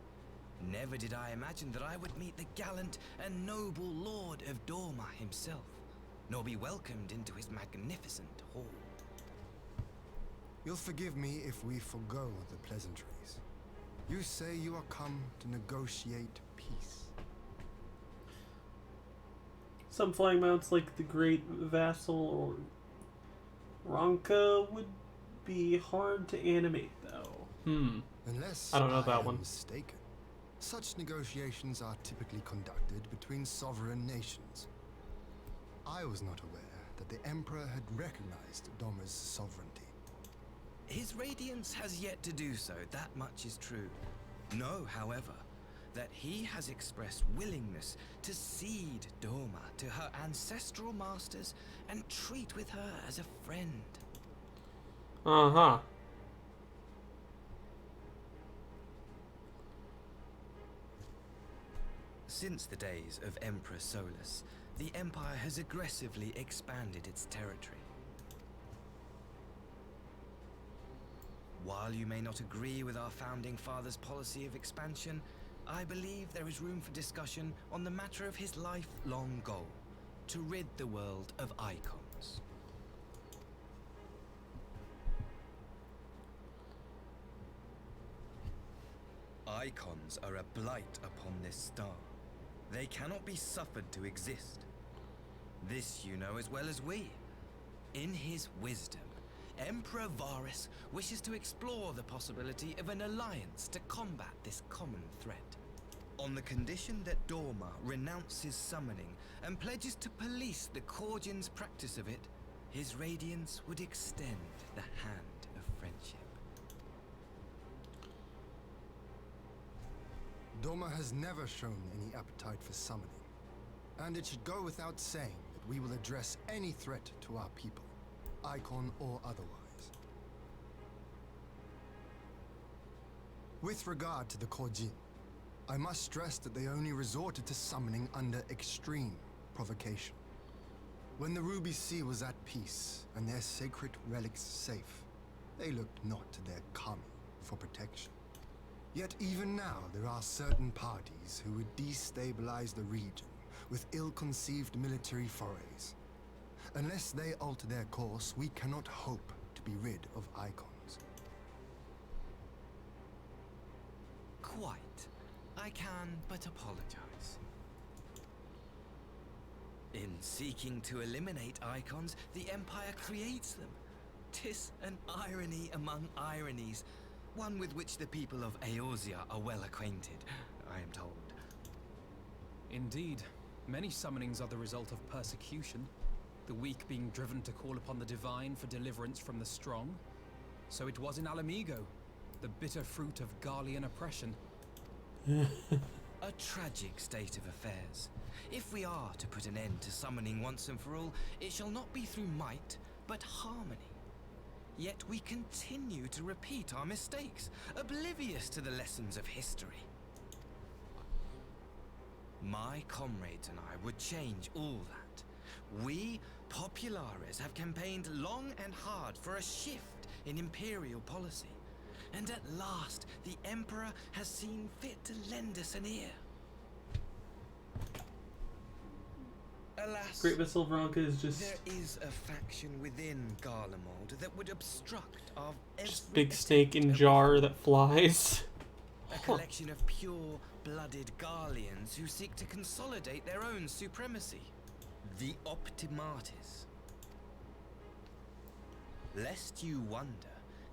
Never did I imagine that I would meet the gallant and noble Lord of Dorma himself, nor be welcomed into his magnificent hall. You'll forgive me if we forgo the pleasantries. You say you are come to negotiate peace. Some flying mounts like the Great Vassal or Ronka would be hard to animate, though. Unless I don't know that am one. mistaken, such negotiations are typically conducted between sovereign nations. I was not aware that the Emperor had recognized Dorma's sovereignty. His Radiance has yet to do so, that much is true. Know, however, that he has expressed willingness to cede Dorma to her ancestral masters and treat with her as a friend. Uh-huh. Since the days of Emperor Solus, the Empire has aggressively expanded its territory. While you may not agree with our founding father's policy of expansion, I believe there is room for discussion on the matter of his lifelong goal, to rid the world of icons. Icons are a blight upon this star. They cannot be suffered to exist. This you know as well as we. In his wisdom, Emperor Varus wishes to explore the possibility of an alliance to combat this common threat. On the condition that Dorma renounces summoning and pledges to police the Korgians' practice of it, his Radiance would extend the hand of friendship. Dorma has never shown any appetite for summoning, and it should go without saying that we will address any threat to our people, icon or otherwise. With regard to the Korjin, I must stress that they only resorted to summoning under extreme provocation. When the Ruby Sea was at peace and their sacred relics safe, they looked not to their kami for protection. Yet even now there are certain parties who would destabilize the region with ill-conceived military forays. Unless they alter their course, we cannot hope to be rid of icons. Quite. I can but apologize. In seeking to eliminate icons, the Empire creates them. 'Tis an irony among ironies, one with which the people of Eorzea are well acquainted, I am told. Indeed. Many summonings are the result of persecution, the weak being driven to call upon the divine for deliverance from the strong. So it was in Alamigo, the bitter fruit of Garlean oppression. A tragic state of affairs. If we are to put an end to summoning once and for all, it shall not be through might, but harmony. Yet we continue to repeat our mistakes, oblivious to the lessons of history. My comrades and I would change all that. We, Populares, have campaigned long and hard for a shift in imperial policy. And at last, the Emperor has seen fit to lend us an ear. Alas, Great Vessel Veronica is just there is a faction within Garlemald that would obstruct our just every big snake in attempt at jar reform. that flies. A collection of pure-blooded Garleans who seek to consolidate their own supremacy. The Optimates. Lest you wonder,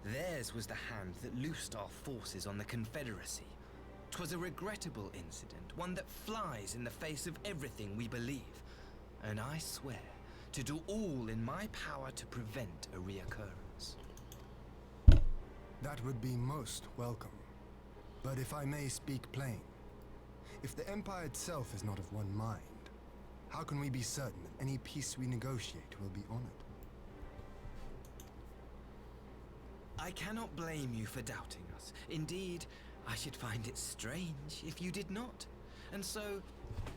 theirs was the hand that loosed our forces on the Confederacy. 'Twas a regrettable incident, one that flies in the face of everything we believe. And I swear to do all in my power to prevent a reoccurrence. That would be most welcome. But if I may speak plain, if the Empire itself is not of one mind, how can we be certain that any peace we negotiate will be honored? I cannot blame you for doubting us. Indeed, I should find it strange if you did not. And so,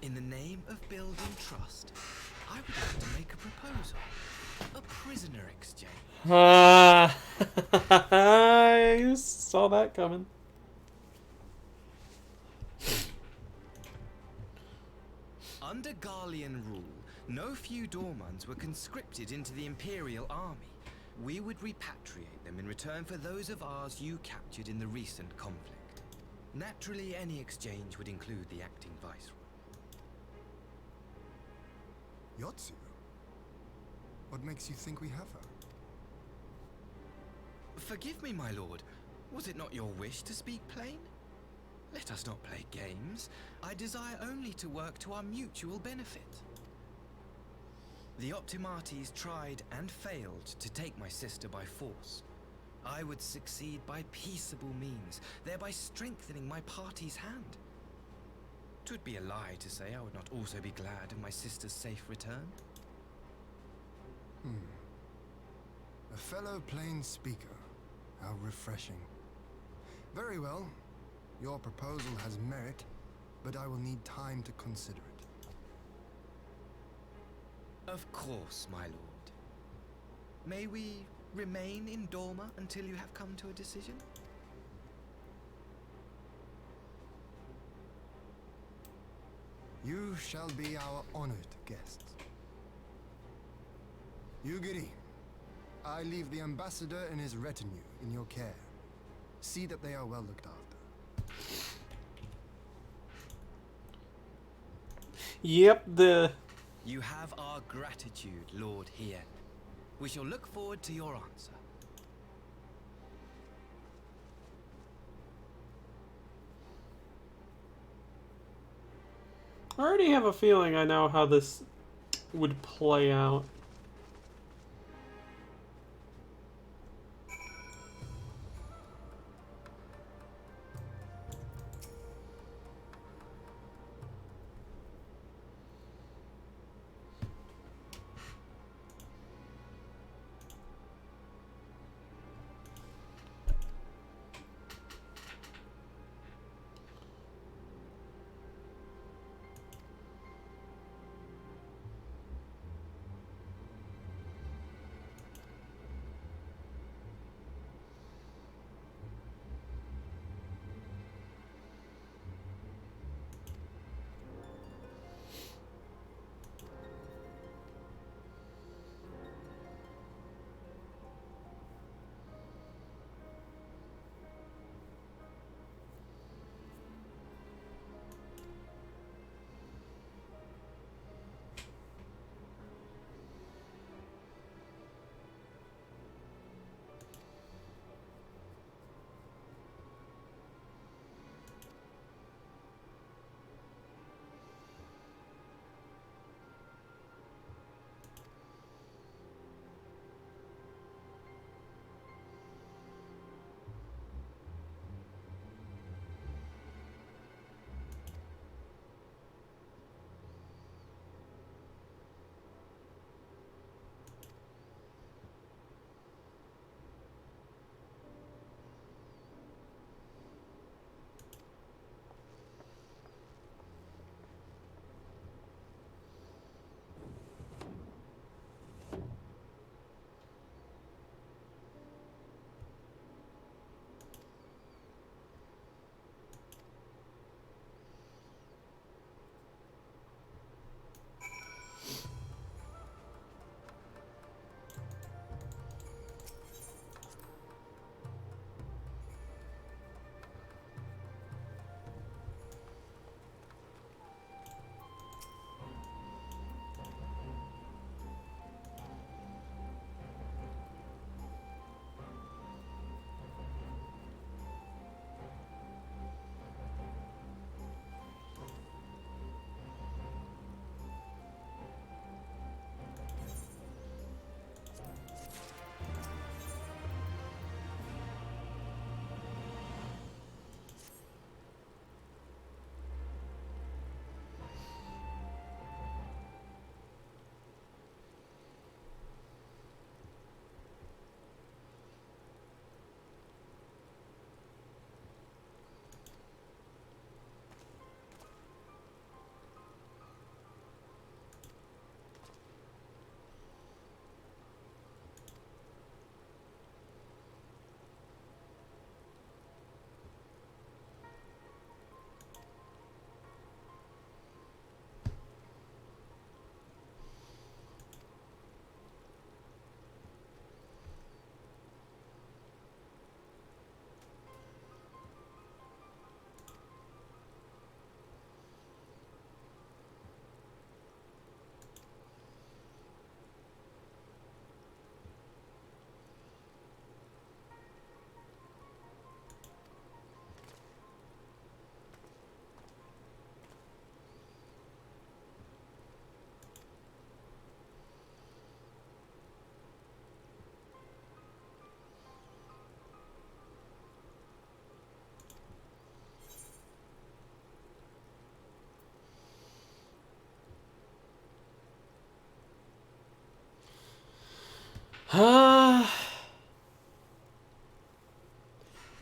in the name of building trust, I would like to make a proposal. A prisoner exchange. I saw that coming. Under Garlean rule, no few Dormans were conscripted into the Imperial army. We would repatriate them in return for those of ours you captured in the recent conflict. Naturally, any exchange would include the acting viceroy. Yotsu? What makes you think we have her? Forgive me, my lord. Was it not your wish to speak plain? Let us not play games. I desire only to work to our mutual benefit. The Optimates tried and failed to take my sister by force. I would succeed by peaceable means, thereby strengthening my party's hand. 'Twould be a lie to say I would not also be glad of my sister's safe return. A fellow plain speaker. How refreshing. Very well. Your proposal has merit, but I will need time to consider it. Of course, my lord. May we remain in Dorma until you have come to a decision? You shall be our honored guests. Yugiri, I leave the Ambassador and his retinue in your care. See that they are well looked after. Yep, You have our gratitude, Lord Hien. We shall look forward to your answer. I already have a feeling I know how this would play out.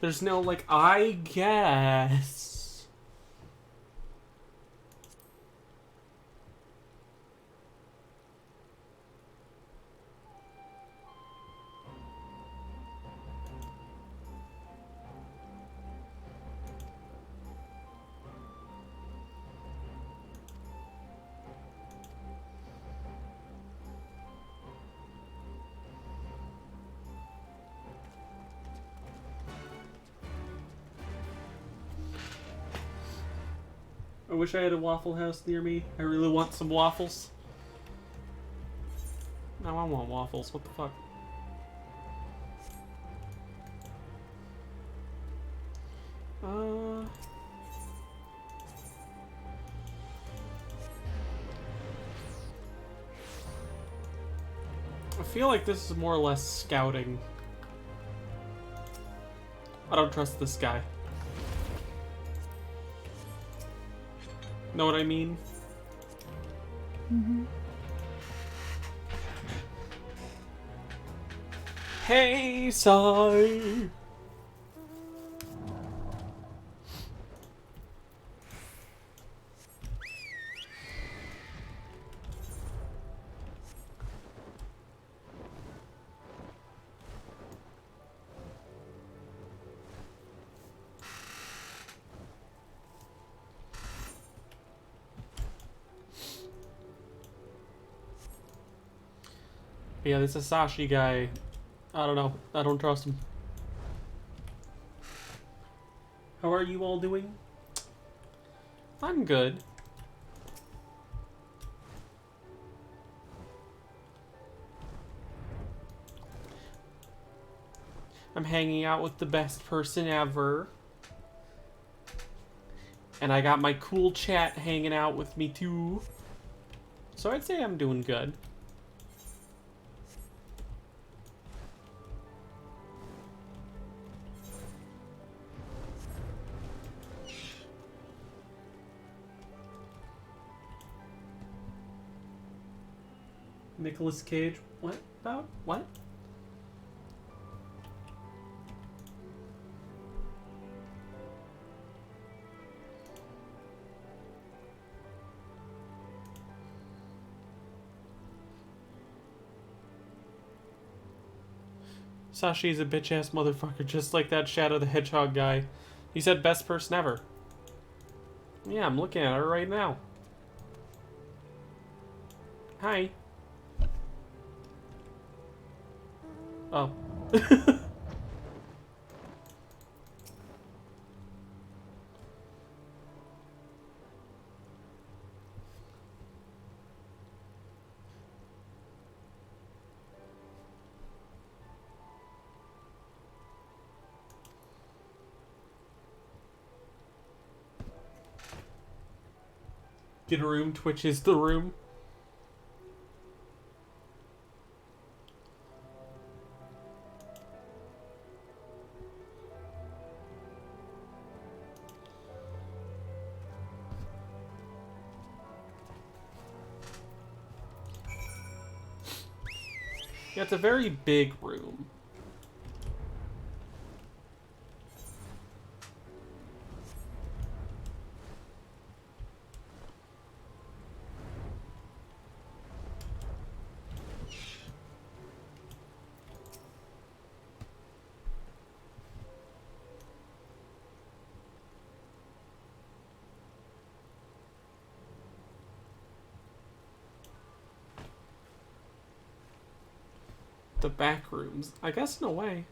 There's no, like, I guess. I wish I had a Waffle House near me. I really want some waffles. No, I want waffles. What the fuck? I feel like this is more or less scouting. I don't trust this guy. Know what I mean? Mm-hmm. Hey, Sai! Yeah, this Sasashi guy, I don't know. I don't trust him. How are you all doing? I'm good. I'm hanging out with the best person ever. And I got my cool chat hanging out with me too. So I'd say I'm doing good. Nicolas Cage. What about? What? Sashi's a bitch-ass motherfucker, just like that Shadow the Hedgehog guy. He said best person ever. Yeah, I'm looking at her right now. Hi. Oh. Get a room, Twitch is the room. Yeah, it's a very big room. The back rooms. I guess in a way.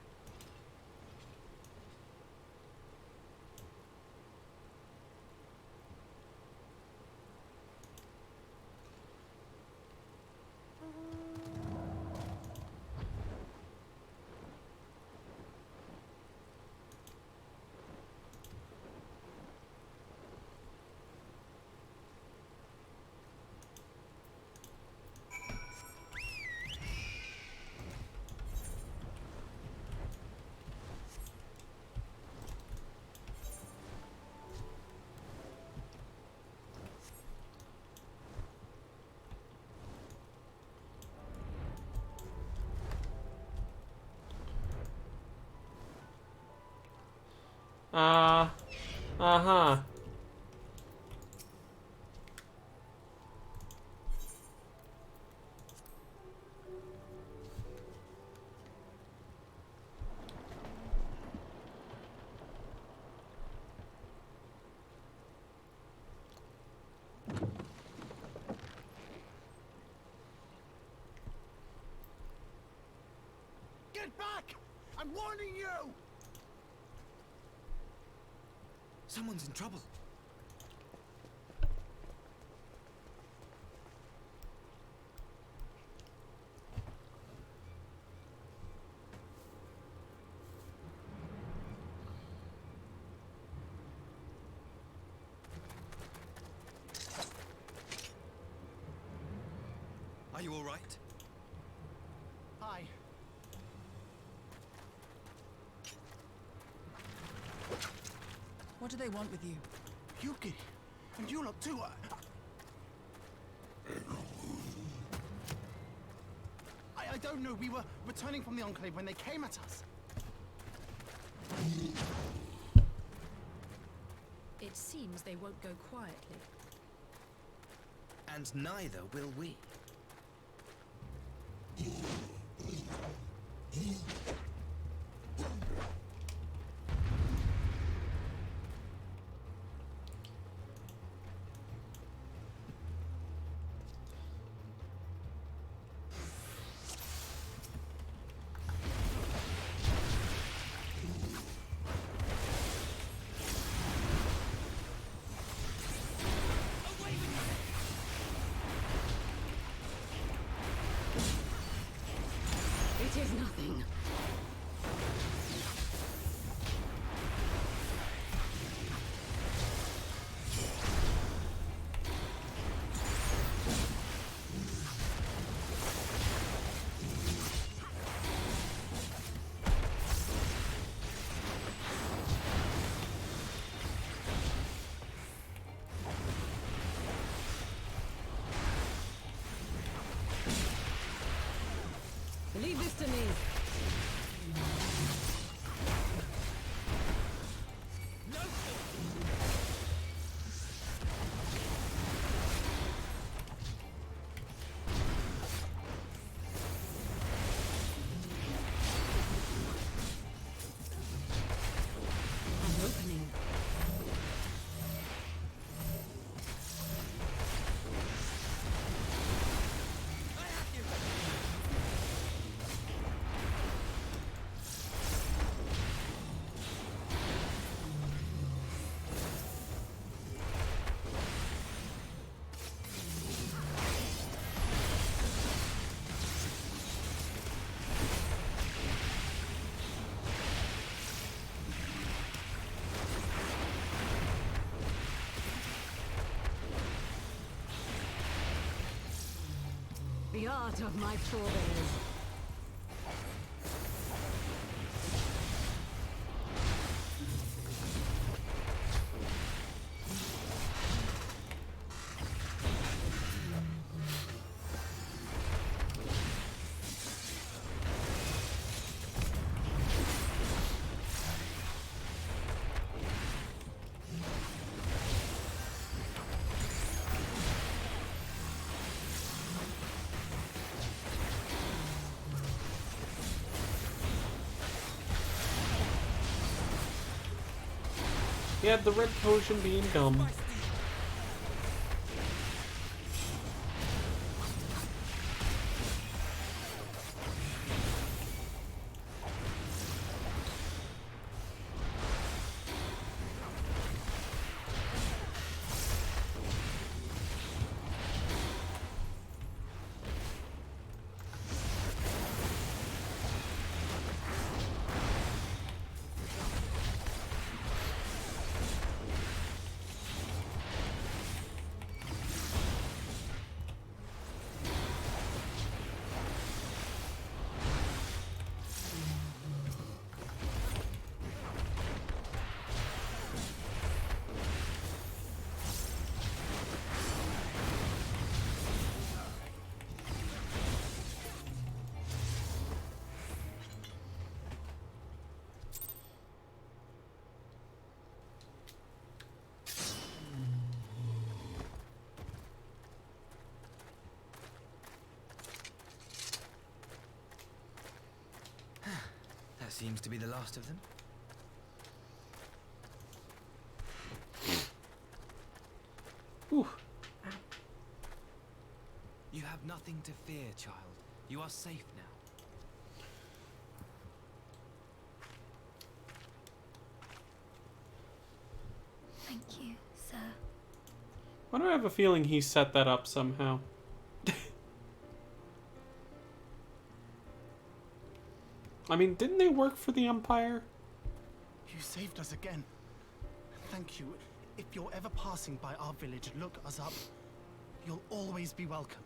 Uh-huh. Get back! I'm warning you! Someone's in trouble. Are you all right? Hi. What do they want with you? Yuki, and you lot too. I don't know. We were returning from the Enclave when they came at us. It seems they won't go quietly. And neither will we. It is nothing. Leave this to me. I'm opening. The art of my forebears. Yeah, the red potion being gum. seems to be the last of them. Ooh. You have nothing to fear, child. You are safe now. Thank you, sir. Why do I have a feeling he set that up somehow? I mean, didn't they work for the Empire? You saved us again. Thank you. If you're ever passing by our village, look us up. You'll always be welcome.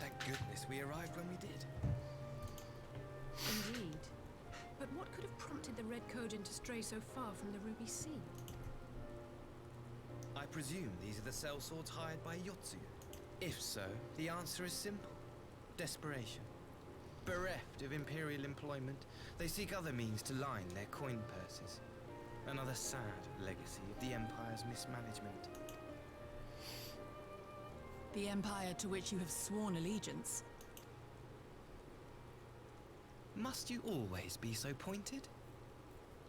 Thank goodness we arrived when we did. Indeed. But what could have prompted the Red Codin to stray so far from the Ruby Sea? I presume these are the sellswords hired by Yotsu. If so, the answer is simple. Desperation. Bereft of Imperial employment, they seek other means to line their coin purses. Another sad legacy of the Empire's mismanagement. The Empire to which you have sworn allegiance. Must you always be so pointed?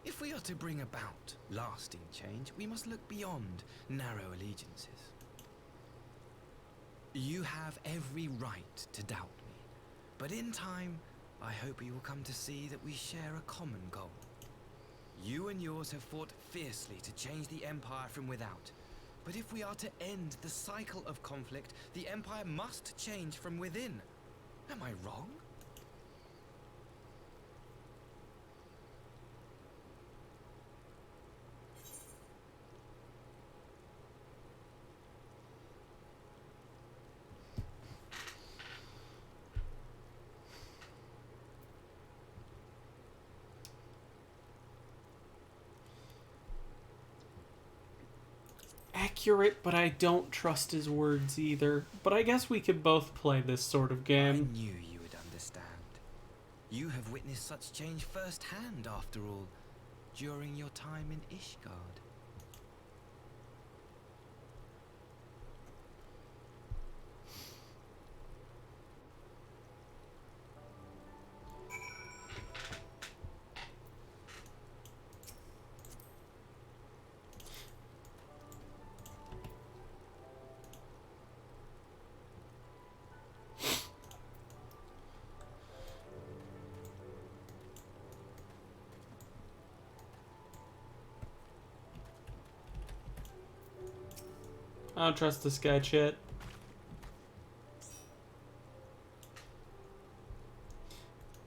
If we are to bring about lasting change, we must look beyond narrow allegiances. You have every right to doubt me, but in time, I hope you will come to see that we share a common goal. You and yours have fought fiercely to change the Empire from without, but if we are to end the cycle of conflict, the Empire must change from within. Am I wrong? Accurate, but I don't trust his words either. But I guess we could both play this sort of game. I knew you would understand. You have witnessed such change firsthand, after all, during your time in Ishgard. I don't trust this guy, shit.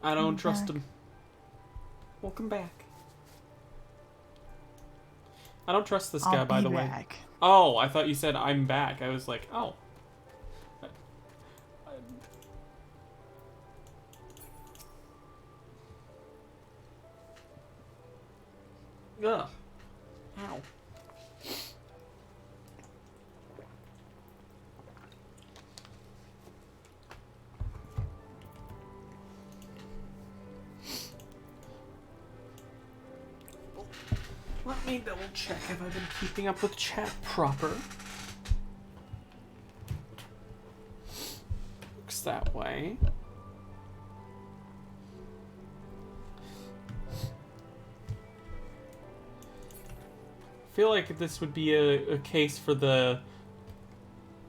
I don't trust him. Welcome back. I don't trust this guy, by the way. Oh, I thought you said I'm back. I was like, oh. Ugh. Ow. Let me double check if I've been keeping up with chat proper. Looks that way. I feel like this would be a case for the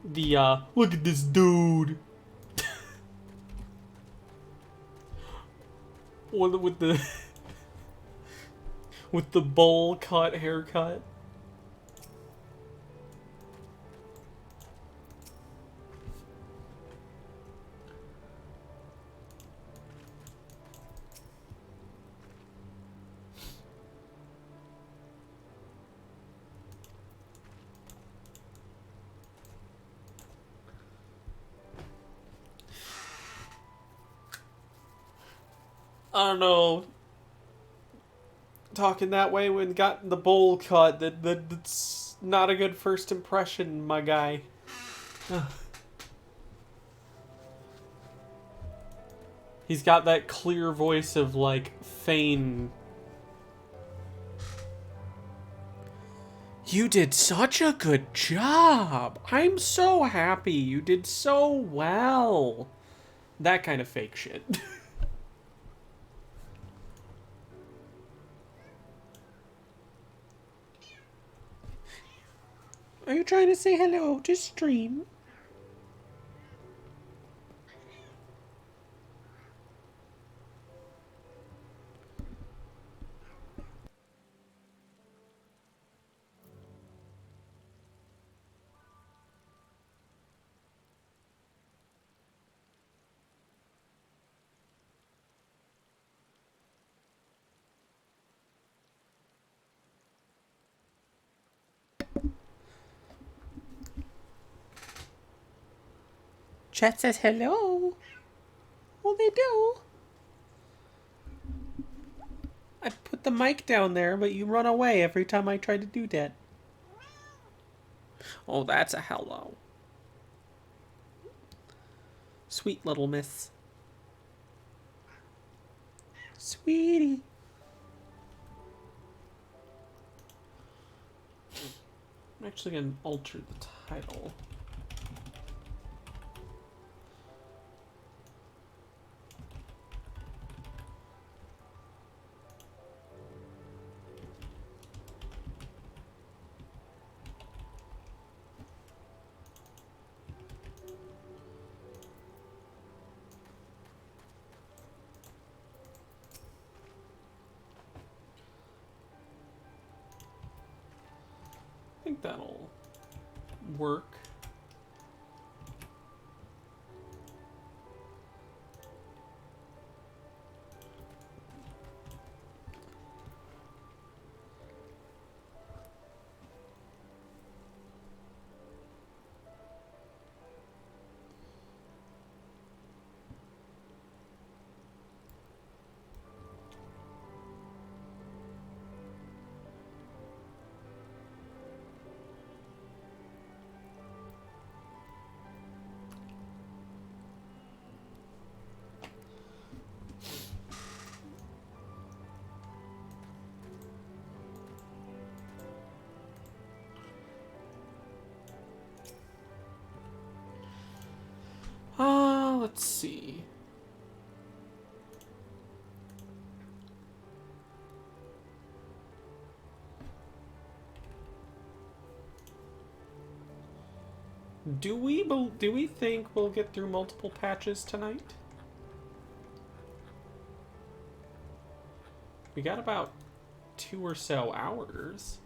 look at this dude. with the with the bowl cut haircut. I don't know. Talking that way when got the bowl cut, that's not a good first impression, my guy. He's got that clear voice of, like, Fane. You did such a good job. I'm so happy. You did so well. That kind of fake shit. Are you trying to say hello to stream? Chat says hello. Well, they do. I put the mic down there, but you run away every time I try to do that. Oh, that's a hello. Sweet little miss. Sweetie. I'm actually going to alter the title. I think that'll work. Let's see. Do we think we'll get through multiple patches tonight? We got about 2 or so hours.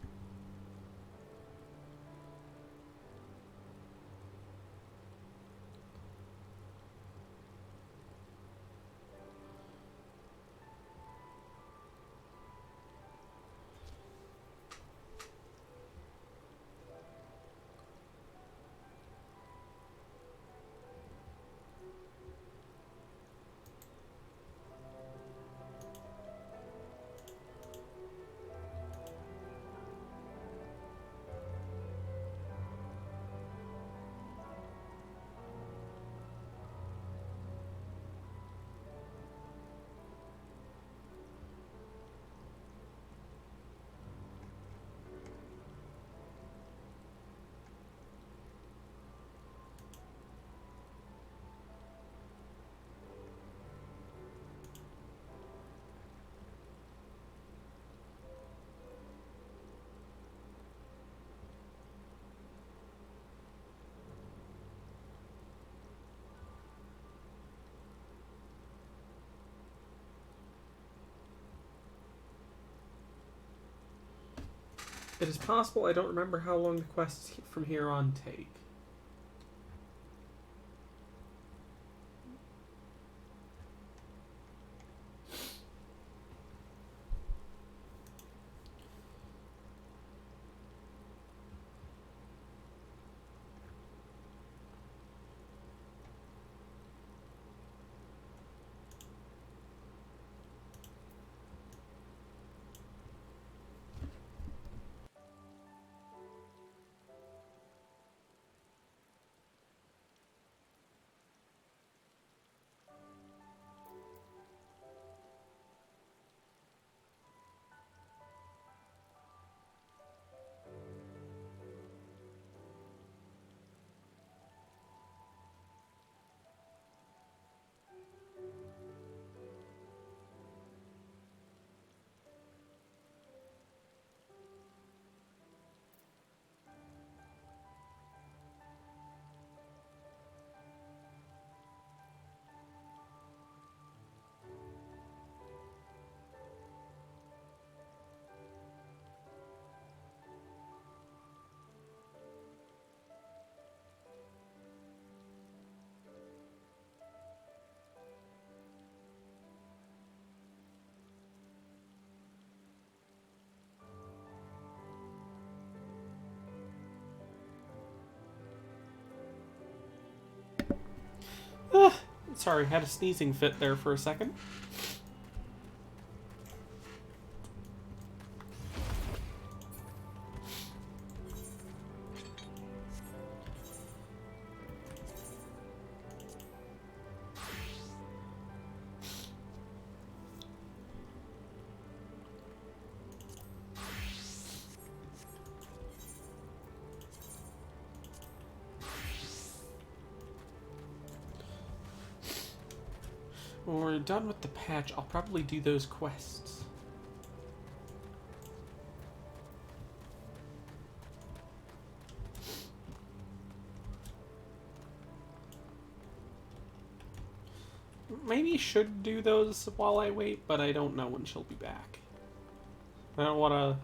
It is possible I don't remember how long the quests from here on take. Sorry, had a sneezing fit there for a second. When we're done with the patch, I'll probably do those quests. Maybe should do those while I wait, but I don't know when she'll be back. I don't want to...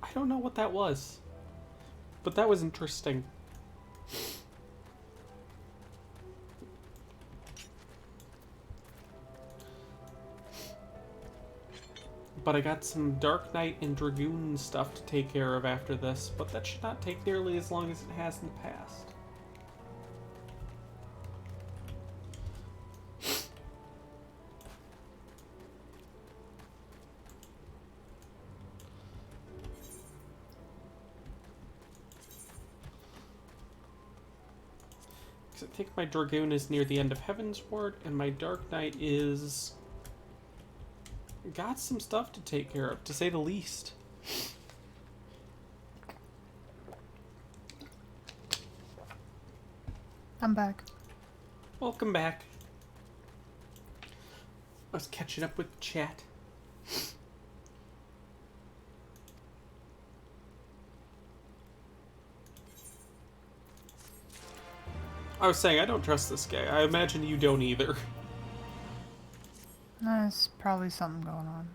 I don't know what that was, but that was interesting. But I got some Dark Knight and Dragoon stuff to take care of after this, but that should not take nearly as long as it has in the past. Because I think my Dragoon is near the end of Heaven's Ward, and my Dark Knight is... got some stuff to take care of, to say the least. I'm back. Welcome back. I was catching up with chat. I was saying, I don't trust this guy. I imagine you don't either. There's probably something going on.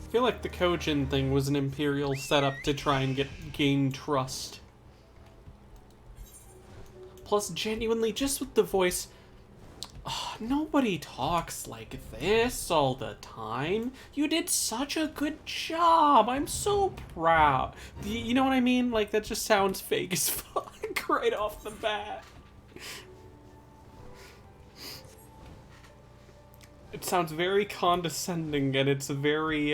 I feel like the Kojin thing was an Imperial setup to try and gain trust. Plus, genuinely, just with the voice, nobody talks like this all the time. You did such a good job. I'm so proud. You know what I mean? Like, that just sounds fake as fuck right off the bat. It sounds very condescending, and it's very,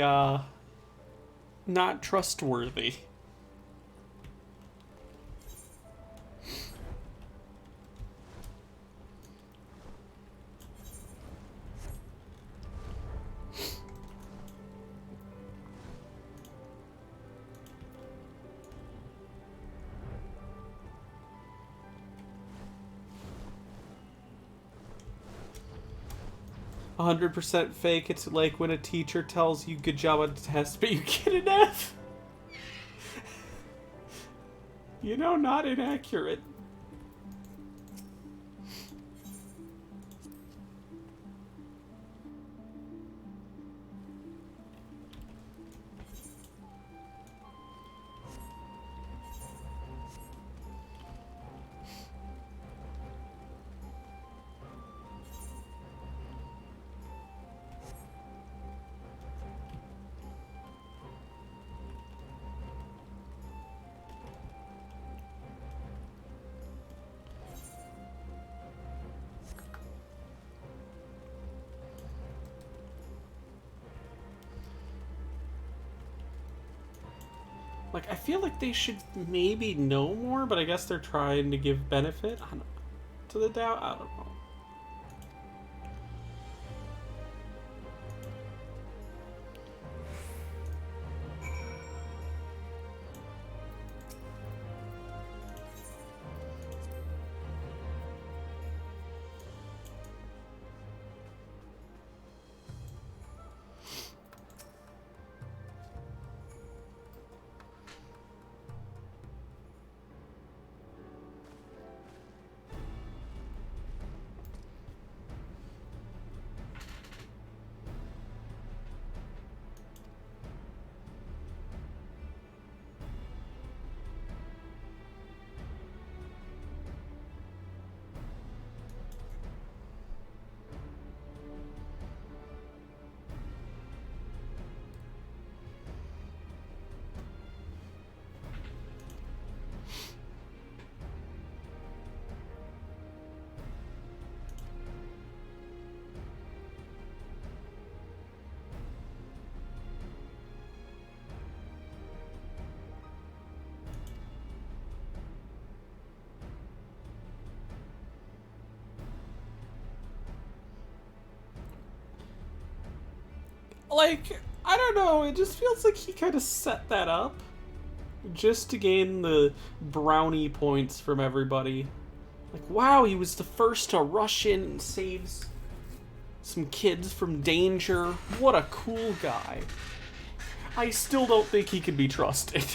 not trustworthy. %, fake. It's like when a teacher tells you good job on a test, but you get an F. You know, not inaccurate. Like, I feel like they should maybe know more, but I guess they're trying to give benefit to the doubt. I don't know. like, I don't know, it just feels like he kind of set that up just to gain the brownie points from everybody. Like, wow, he was the first to rush in and save some kids from danger. What a cool guy. I still don't think he can be trusted.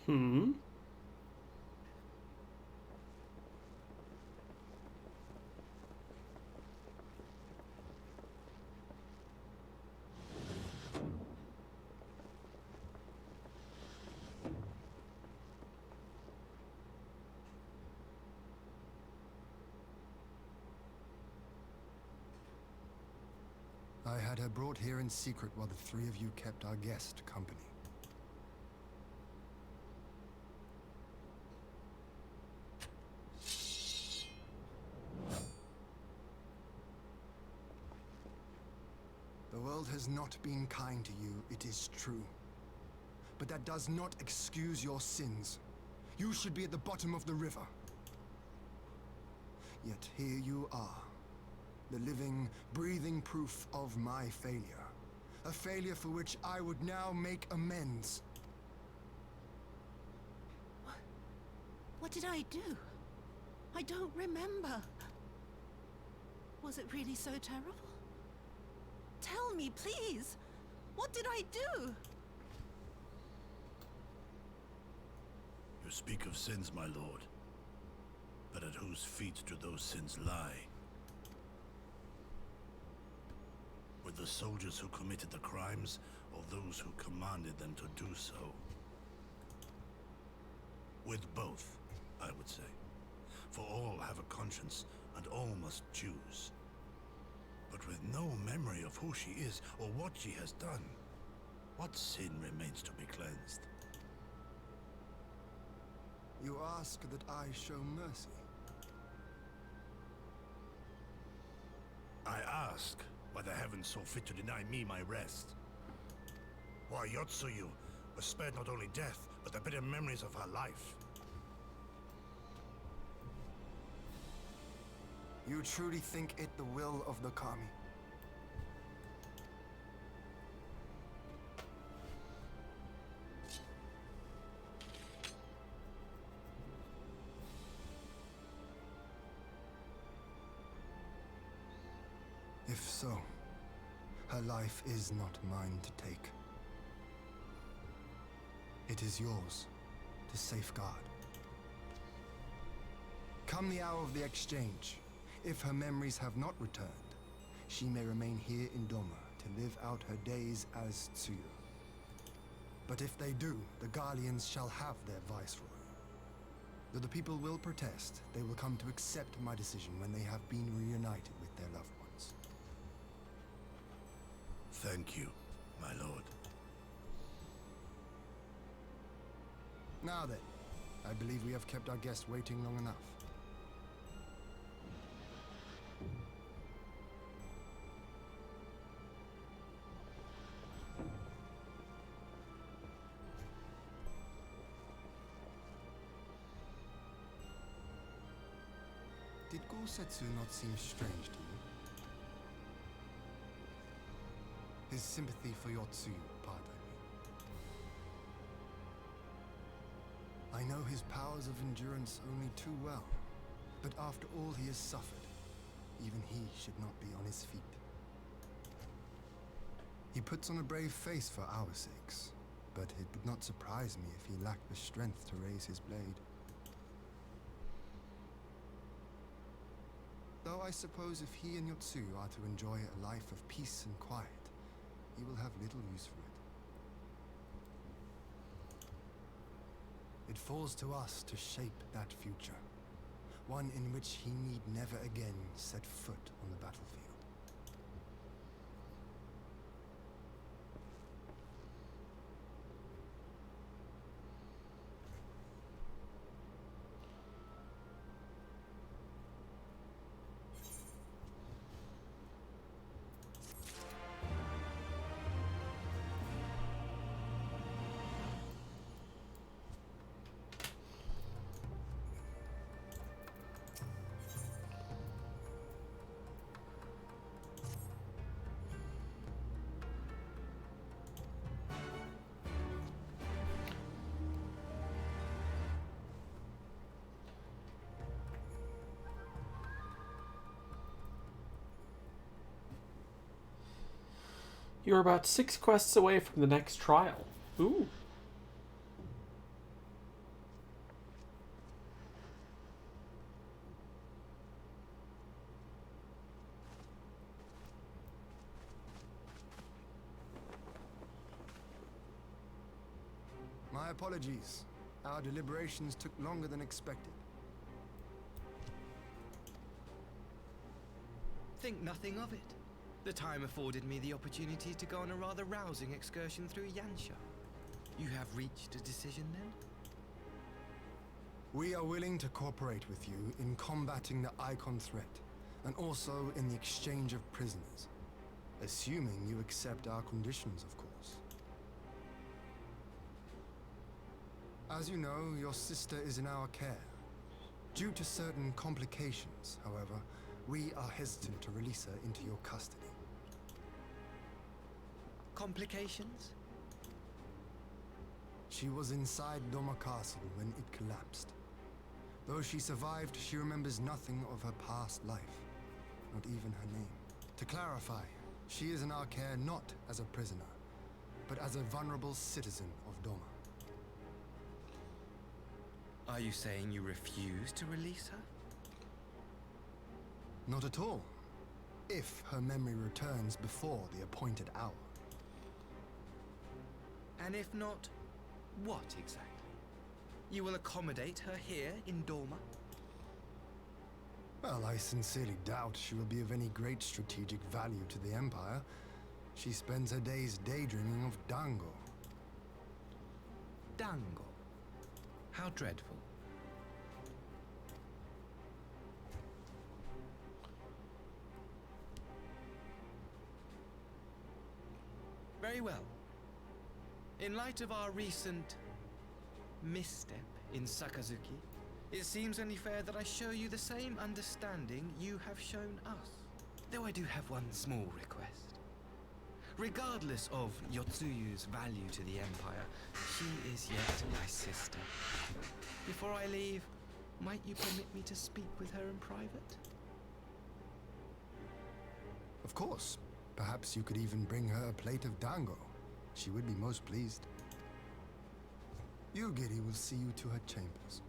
Hmm? I had her brought here in secret while the three of you kept our guest company. The world has not been kind to you, it is true. But that does not excuse your sins. You should be at the bottom of the river. Yet here you are, the living, breathing proof of my failure. A failure for which I would now make amends. What did I do? I don't remember. Was it really so terrible? Tell me, please. What did I do? You speak of sins, my lord. But at whose feet do those sins lie? With the soldiers who committed the crimes, or those who commanded them to do so? With both, I would say. For all have a conscience, and all must choose. But with no memory of who she is, or what she has done, what sin remains to be cleansed? You ask that I show mercy. I ask why the heavens saw fit to deny me my rest. Why Yotsuyu was spared not only death, but the bitter memories of her life. You truly think it the will of the Kami? If so, her life is not mine to take. It is yours to safeguard. Come the hour of the exchange, if her memories have not returned, she may remain here in Doma to live out her days as Tsuyu. But if they do, the Guardians shall have their viceroy. Though the people will protest, they will come to accept my decision when they have been reunited with their loved ones. Thank you, my lord. Now then, I believe we have kept our guest waiting long enough. Did Gorsetsu not seem strange to you? His sympathy for Yotsuyu, pardon me. I know his powers of endurance only too well, but after all he has suffered, even he should not be on his feet. He puts on a brave face for our sakes, but it would not surprise me if he lacked the strength to raise his blade. Though I suppose if he and Yotsuyu are to enjoy a life of peace and quiet, he will have little use for it. It falls to us to shape that future, one in which he need never again set foot on the battlefield. You're about 6 quests away from the next trial. Ooh. My apologies. Our deliberations took longer than expected. Think nothing of it. The time afforded me the opportunity to go on a rather rousing excursion through Yansha. You have reached a decision then? We are willing to cooperate with you in combating the Icon threat, and also in the exchange of prisoners. Assuming you accept our conditions, of course. As you know, your sister is in our care. Due to certain complications, however, we are hesitant to release her into your custody. Complications? She was inside Doma Castle when it collapsed. Though she survived, she remembers nothing of her past life, not even her name. To clarify, she is in our care not as a prisoner, but as a vulnerable citizen of Doma. Are you saying you refuse to release her? Not at all. If her memory returns before the appointed hour. And if not, what exactly? You will accommodate her here in Doma? Well, I sincerely doubt she will be of any great strategic value to the Empire. She spends her days daydreaming of Dango. Dango? How dreadful. Very well. In light of our recent misstep in Sakazuki, it seems only fair that I show you the same understanding you have shown us. Though I do have one small request. Regardless of Yotsuyu's value to the Empire, she is yet my sister. Before I leave, might you permit me to speak with her in private? Of course. Perhaps you could even bring her a plate of dango. She would be most pleased. Yugiri will see you to her chambers.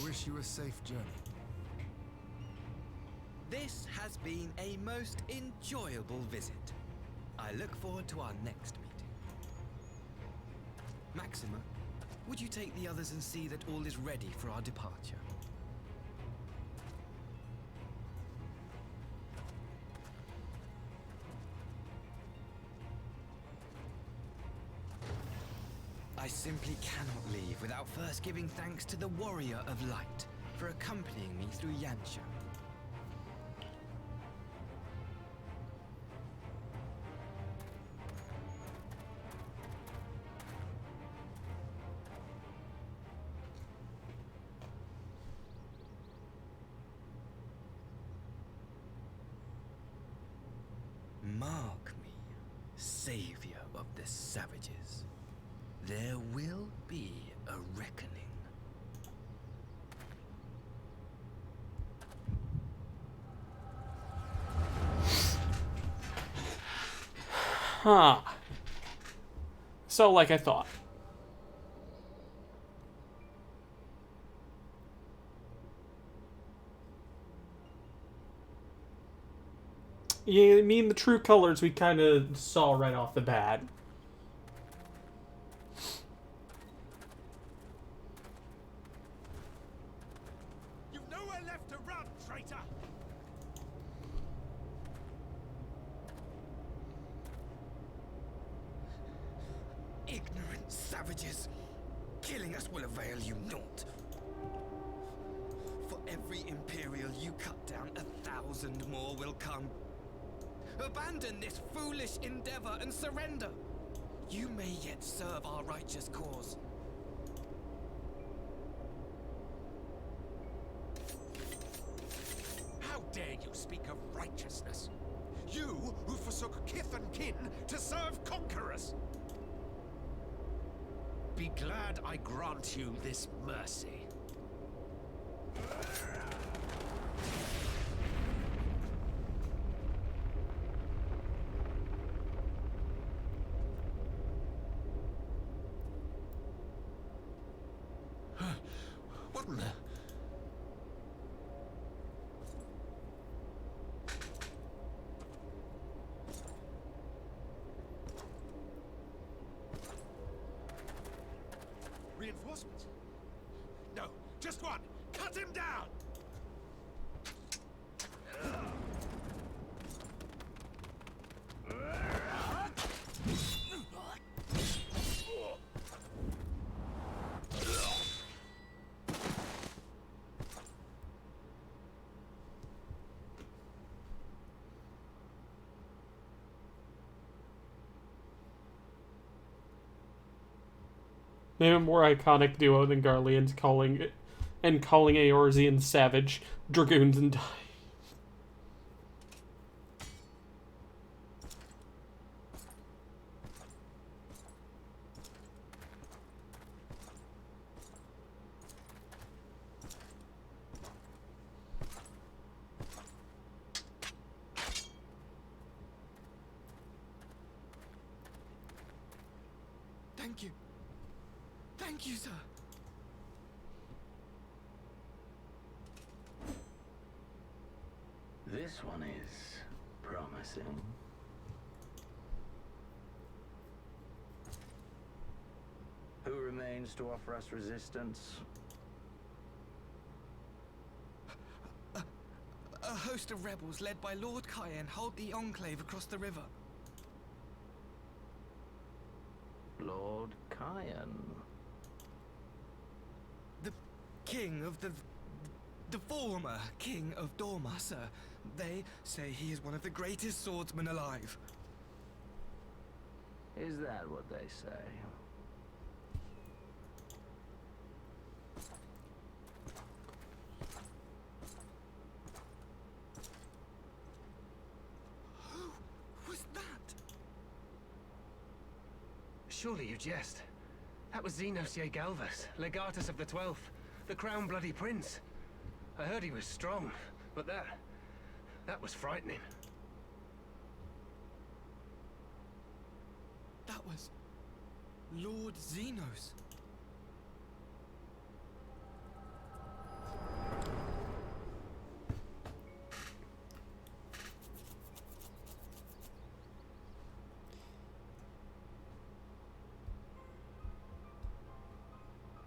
I wish you a safe journey. This has been a most enjoyable visit. I look forward to our next meeting. Maxima, would you take the others and see that all is ready for our departure? I simply cannot leave without first giving thanks to the Warrior of Light for accompanying me through Yansha. Mark me, savior of the savages. There will be a reckoning. Huh. So, like I thought. You mean the true colors we kind of saw right off the bat. You've nowhere left to run, traitor! Ignorant savages! Killing us will avail you naught. For every Imperial you cut down, 1,000 more will come. Abandon this foolish endeavor and surrender. You may yet serve our righteous cause. How dare you speak of righteousness? You who forsook kith and kin to serve conquerors! Be glad I grant you this mercy. What in the... Reinforcements? No, just one! Cut him down! Name a more iconic duo than Garleans calling Eorzean savage, dragoons and die. Thank you. Thank you, sir. This one is promising. Who remains to offer us resistance? A host of rebels led by Lord Cayenne hold the Enclave across the river. Lord Cayenne? The king of the former king of Dorma, sir. They say he is one of the greatest swordsmen alive. Is that what they say? Who was that? Surely you jest. That was Xenos Galvus, legatus of the 12th, the Crown Bloody Prince. I heard he was strong, but that was frightening. That was Lord Xenos.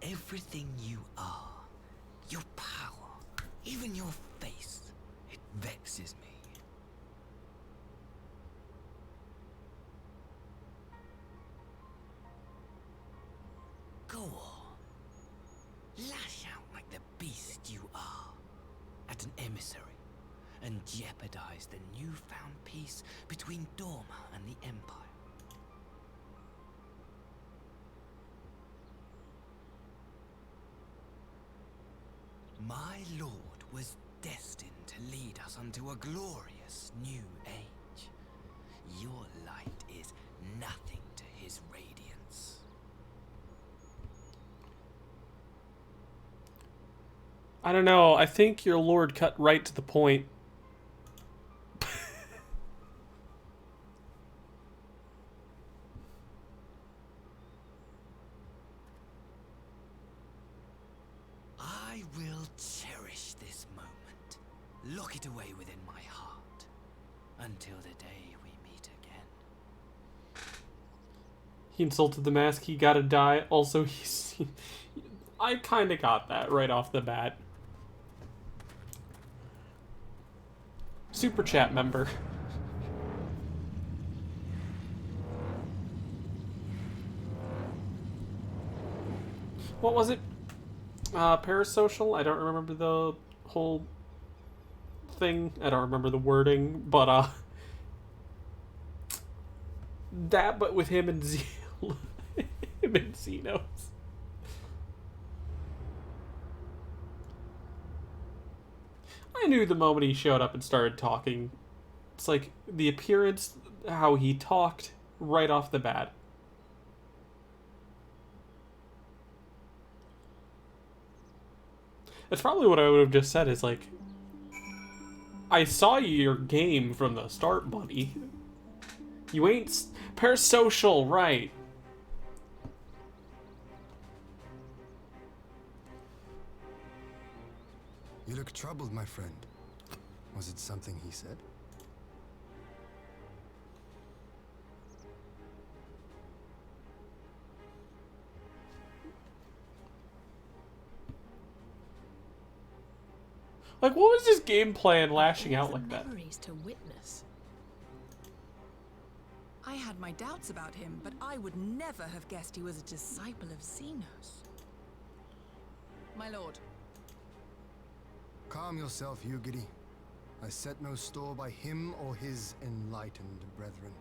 everything you are, your power, even your face, it vexes me. Go on. Lash out like the beast you are at an emissary and jeopardize the newfound peace between Dorma and the Empire. My lord was destined to lead us unto a glorious new age. Your light is nothing to his radiance. I don't know. I think your lord cut right to the point. I will cherish this moment. Lock it away within my heart. Until the day we meet again. He insulted the mask. He gotta die. Also, he's... I kind of got that right off the bat. Super chat member. What was it? Parasocial? I don't remember the whole thing. I don't remember the wording, but that, but with him and him and Xenos. I knew the moment he showed up and started talking. It's like the appearance, how he talked right off the bat. That's probably what I would have just said is like, I saw your game from the start, buddy. You ain't parasocial, right? You look troubled, my friend. Was it something he said? Like, what was his game plan lashing out like that? Memories to witness. I had my doubts about him, but I would never have guessed he was a disciple of Xenos. My lord. Calm yourself, Yugiri. I set no store by him or his enlightened brethren.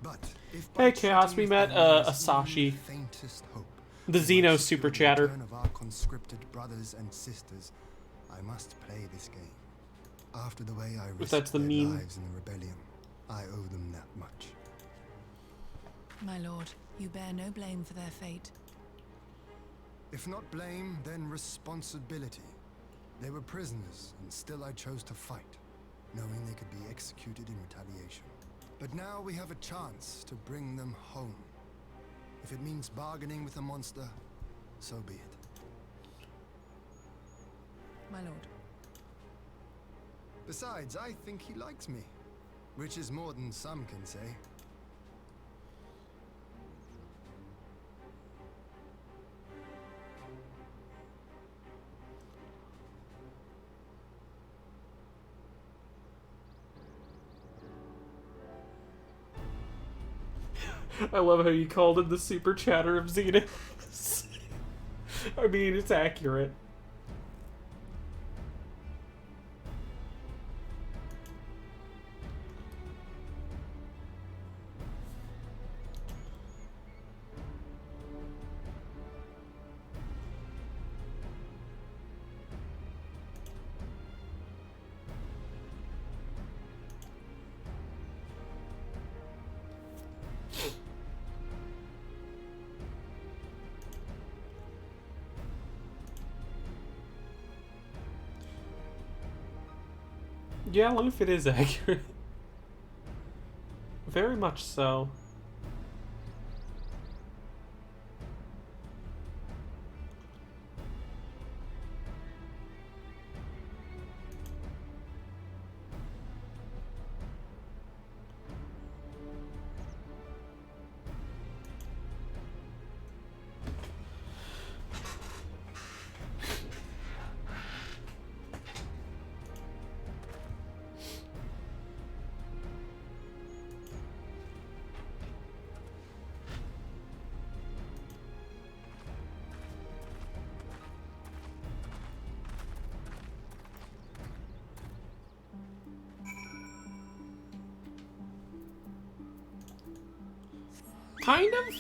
But if by Hey Chaos, we treating met with them there is Asashi, even the faintest hope, the we Xeno might super secure the chatter. return of our conscripted brothers and sisters, I must play this game. After the way I risked that's the their meme. lives in the rebellion, I owe them that much. My lord, you bear no blame for their fate. If not blame, then responsibility. They were prisoners, and still I chose to fight, knowing they could be executed in retaliation. But now we have a chance to bring them home. If it means bargaining with a monster, so be it. My lord. Besides, I think he likes me, which is more than some can say. I love how you called it the super chatter of Xenos. I mean, it's accurate. Yeah, well, if it is accurate. Very much so. Kind of?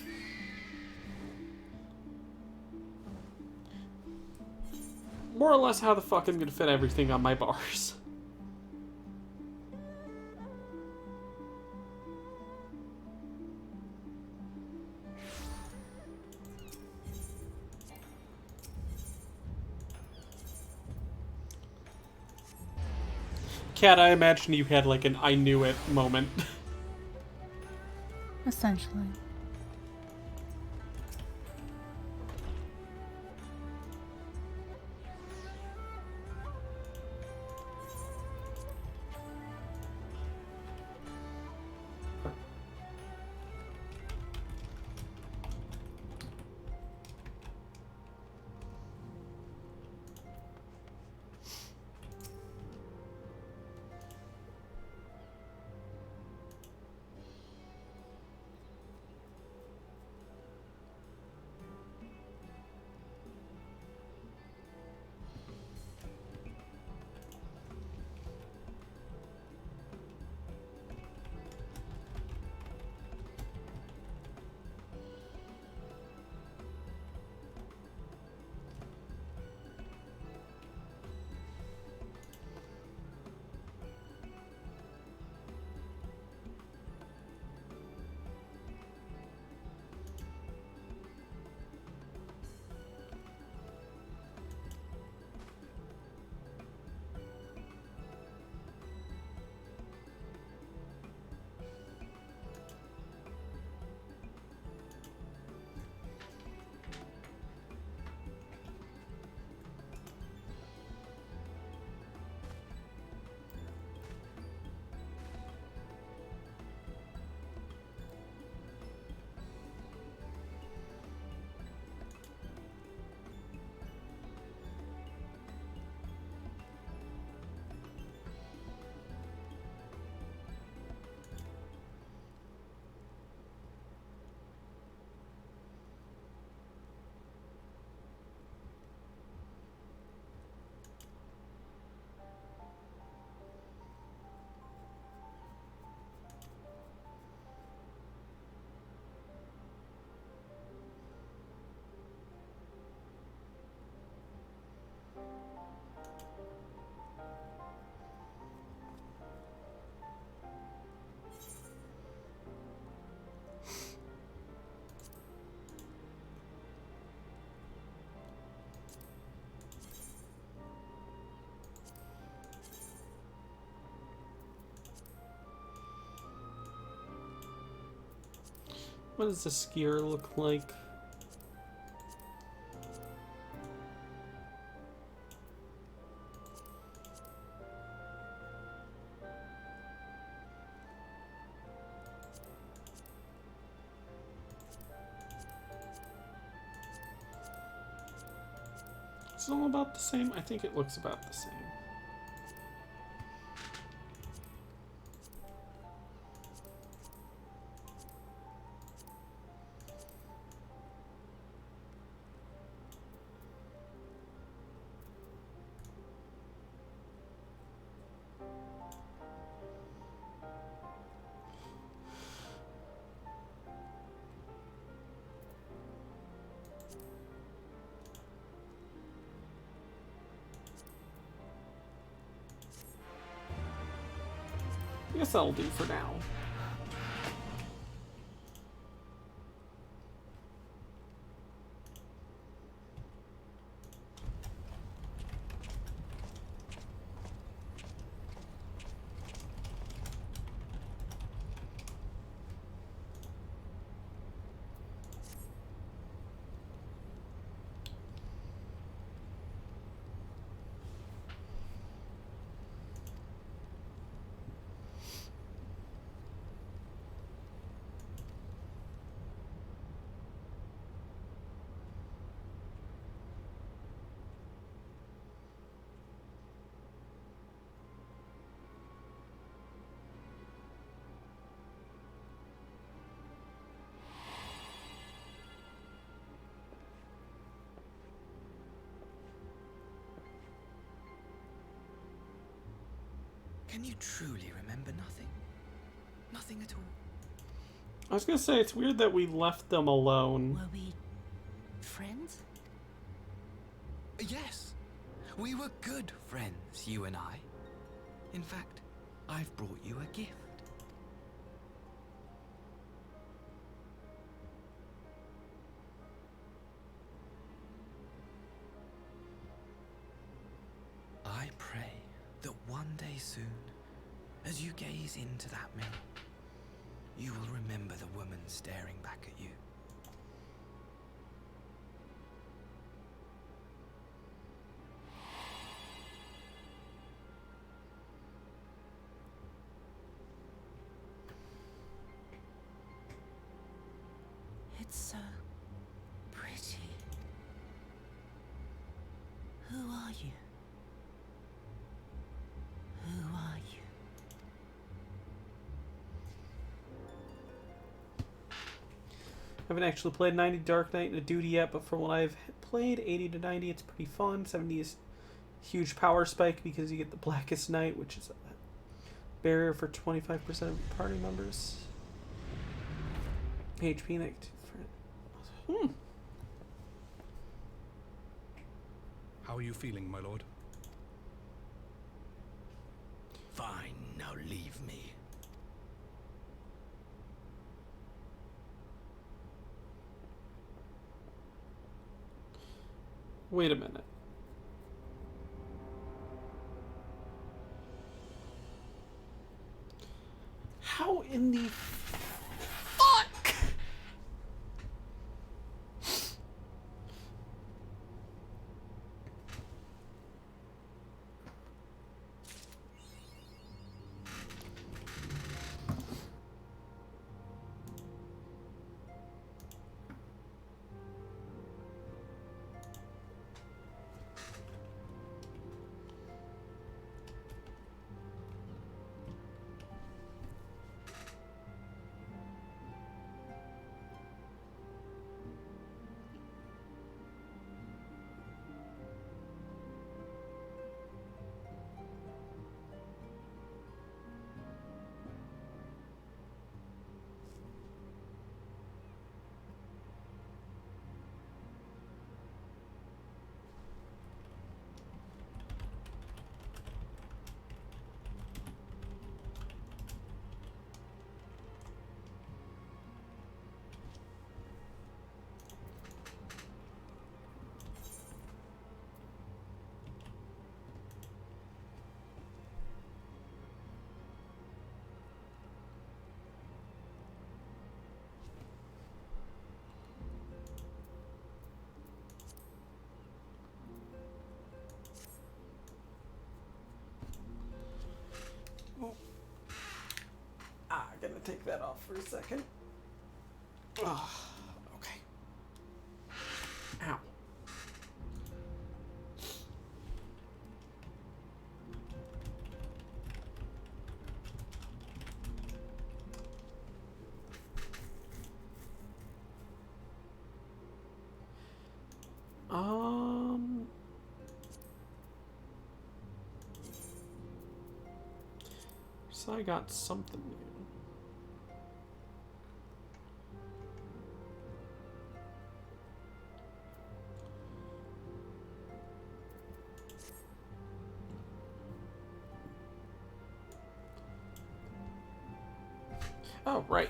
More or less how the fuck I'm gonna fit everything on my bars. Kat, I imagine you had like an I knew it moment. Essentially. What does the skier look like? Is it all about the same? I think it looks about the same. I guess that'll do for now. Can you truly remember nothing? Nothing at all? I was gonna say, it's weird that we left them alone. Were we friends? Yes. We were good friends, you and I. In fact, I've brought you a gift. I pray that one day soon, as you gaze into that mirror, you will remember the woman staring back at you. It's so pretty. Who are you? Who are you? I haven't actually played 90 Dark Knight and a Duty yet, but from what I've played, 80 to 90, it's pretty fun. 70 is huge power spike because you get the Blackest Night, which is a barrier for 25% of your party members. HP next. How are you feeling, my lord? Fine, now leave me. Wait a minute. How in the fuck? Gonna take that off for a second. Oh, okay. Ow. So I got something new. Oh, right.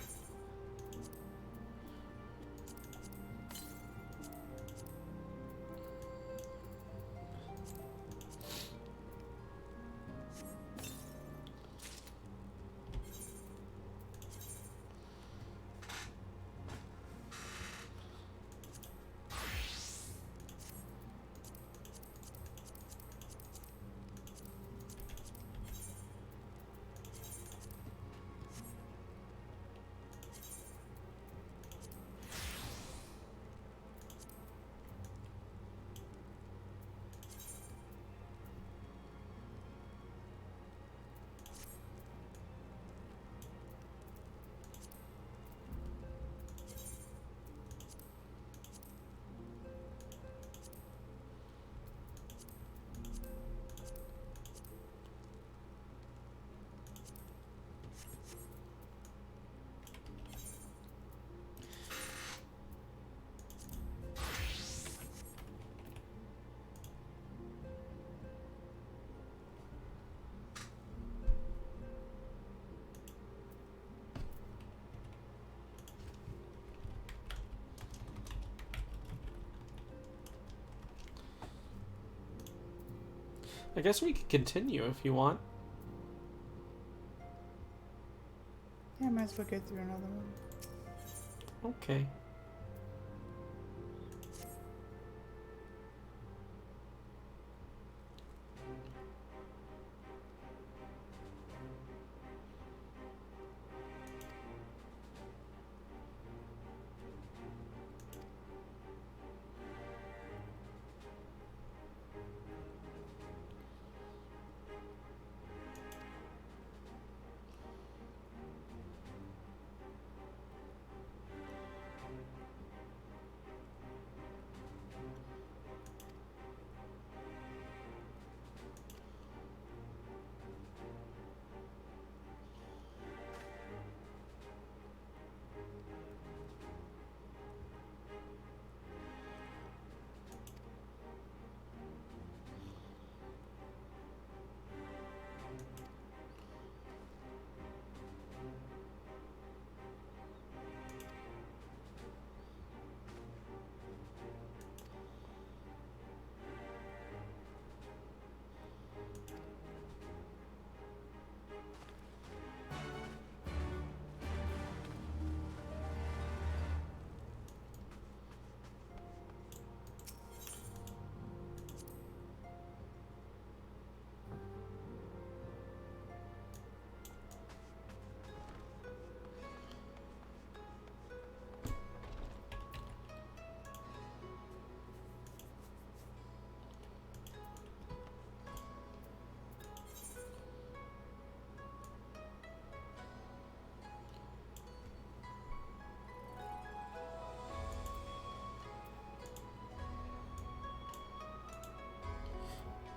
I guess we could continue if you want. Yeah, might as well get through another one. Okay.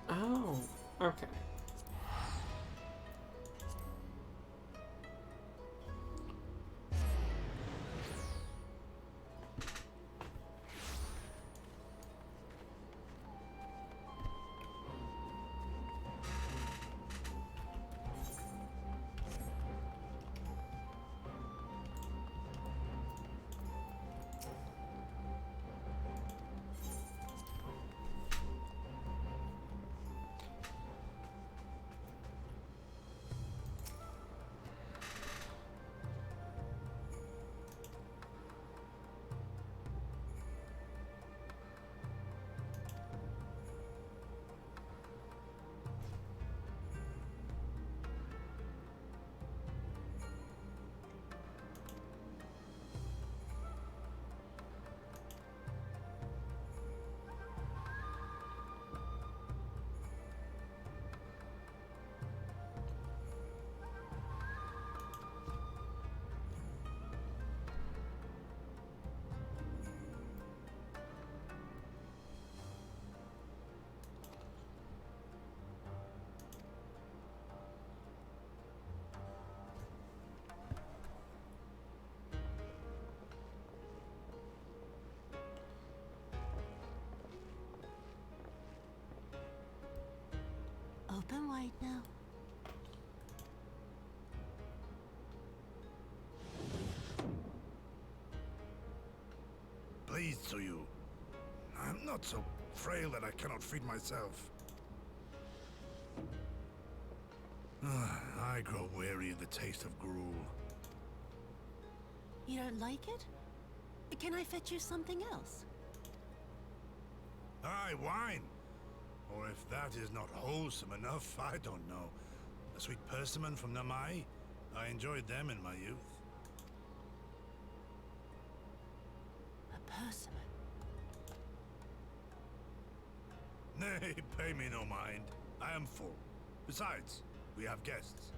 Oh, okay. Open wide now. Pleased to you. I'm not so frail that I cannot feed myself. I grow weary of the taste of gruel. You don't like it? Can I fetch you something else? Aye, wine. Or if that is not wholesome enough, I don't know. A sweet persimmon from Namai? I enjoyed them in my youth. A persimmon? Nay, pay me no mind. I am full. Besides, we have guests.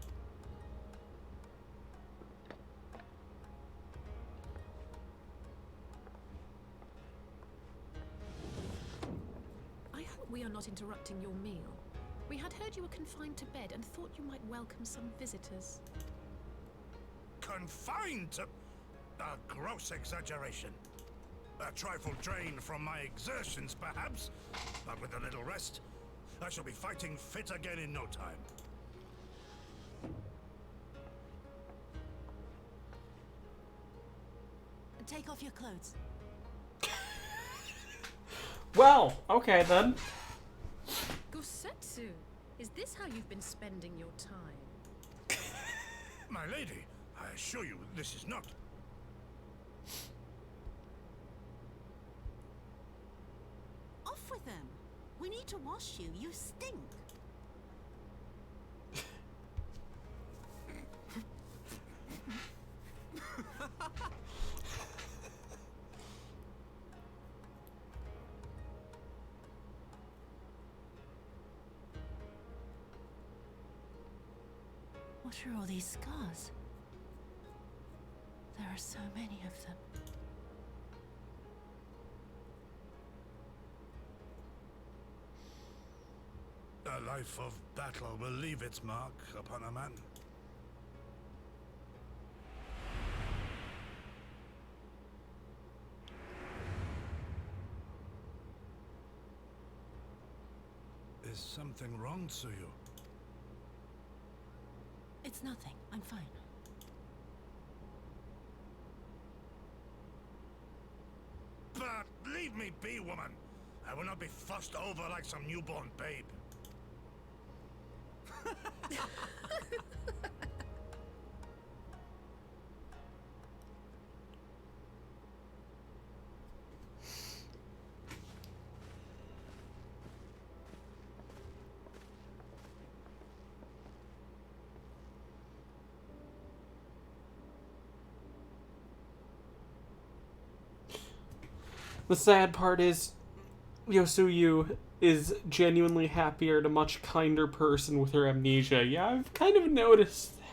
I hope we are not interrupting your meal. We had heard you were confined to bed and thought you might welcome some visitors. Confined to... a gross exaggeration. A trifle drained from my exertions, perhaps. But with a little rest, I shall be fighting fit again in no time. Take off your clothes. Well, okay then. Gosetsu, Is this how you've been spending your time? My lady, I assure you, this is not. Off with them. We need to wash you. You stink. What are all these scars? There are so many of them. A life of battle will leave its mark upon a man. Is something wrong, Tsuyu? It's nothing. I'm fine. But leave me be, woman. I will not be fussed over like some newborn babe. The sad part is, Yosuyu is genuinely happier and a much kinder person with her amnesia. Yeah, I've kind of noticed that.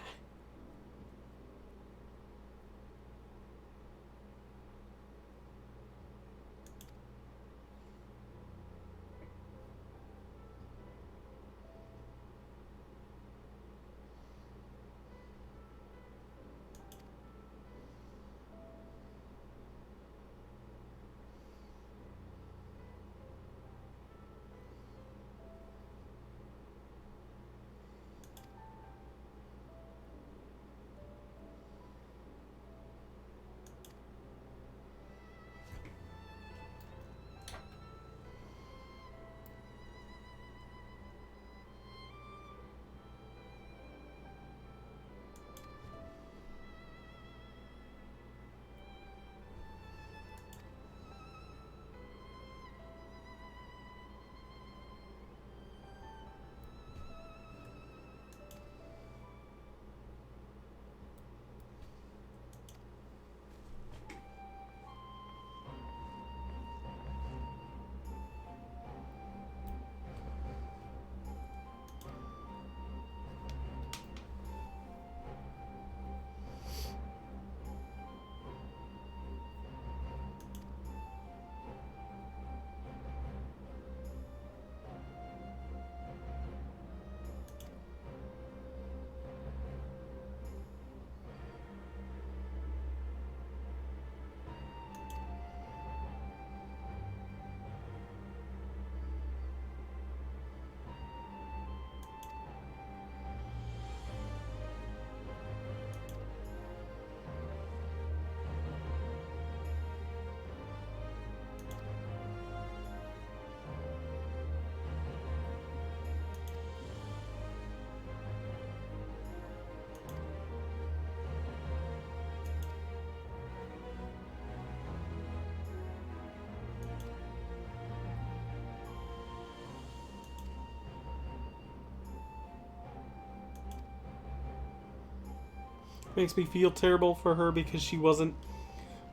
Makes me feel terrible for her because she wasn't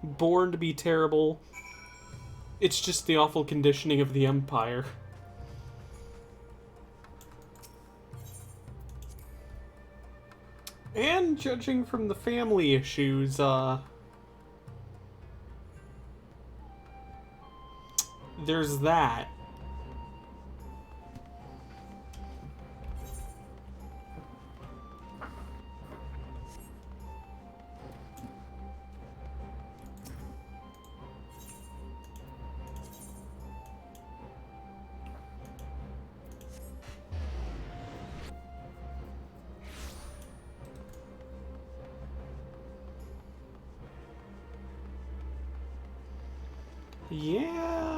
born to be terrible. It's just the awful conditioning of the Empire. And judging from the family issues, there's that. Yeah.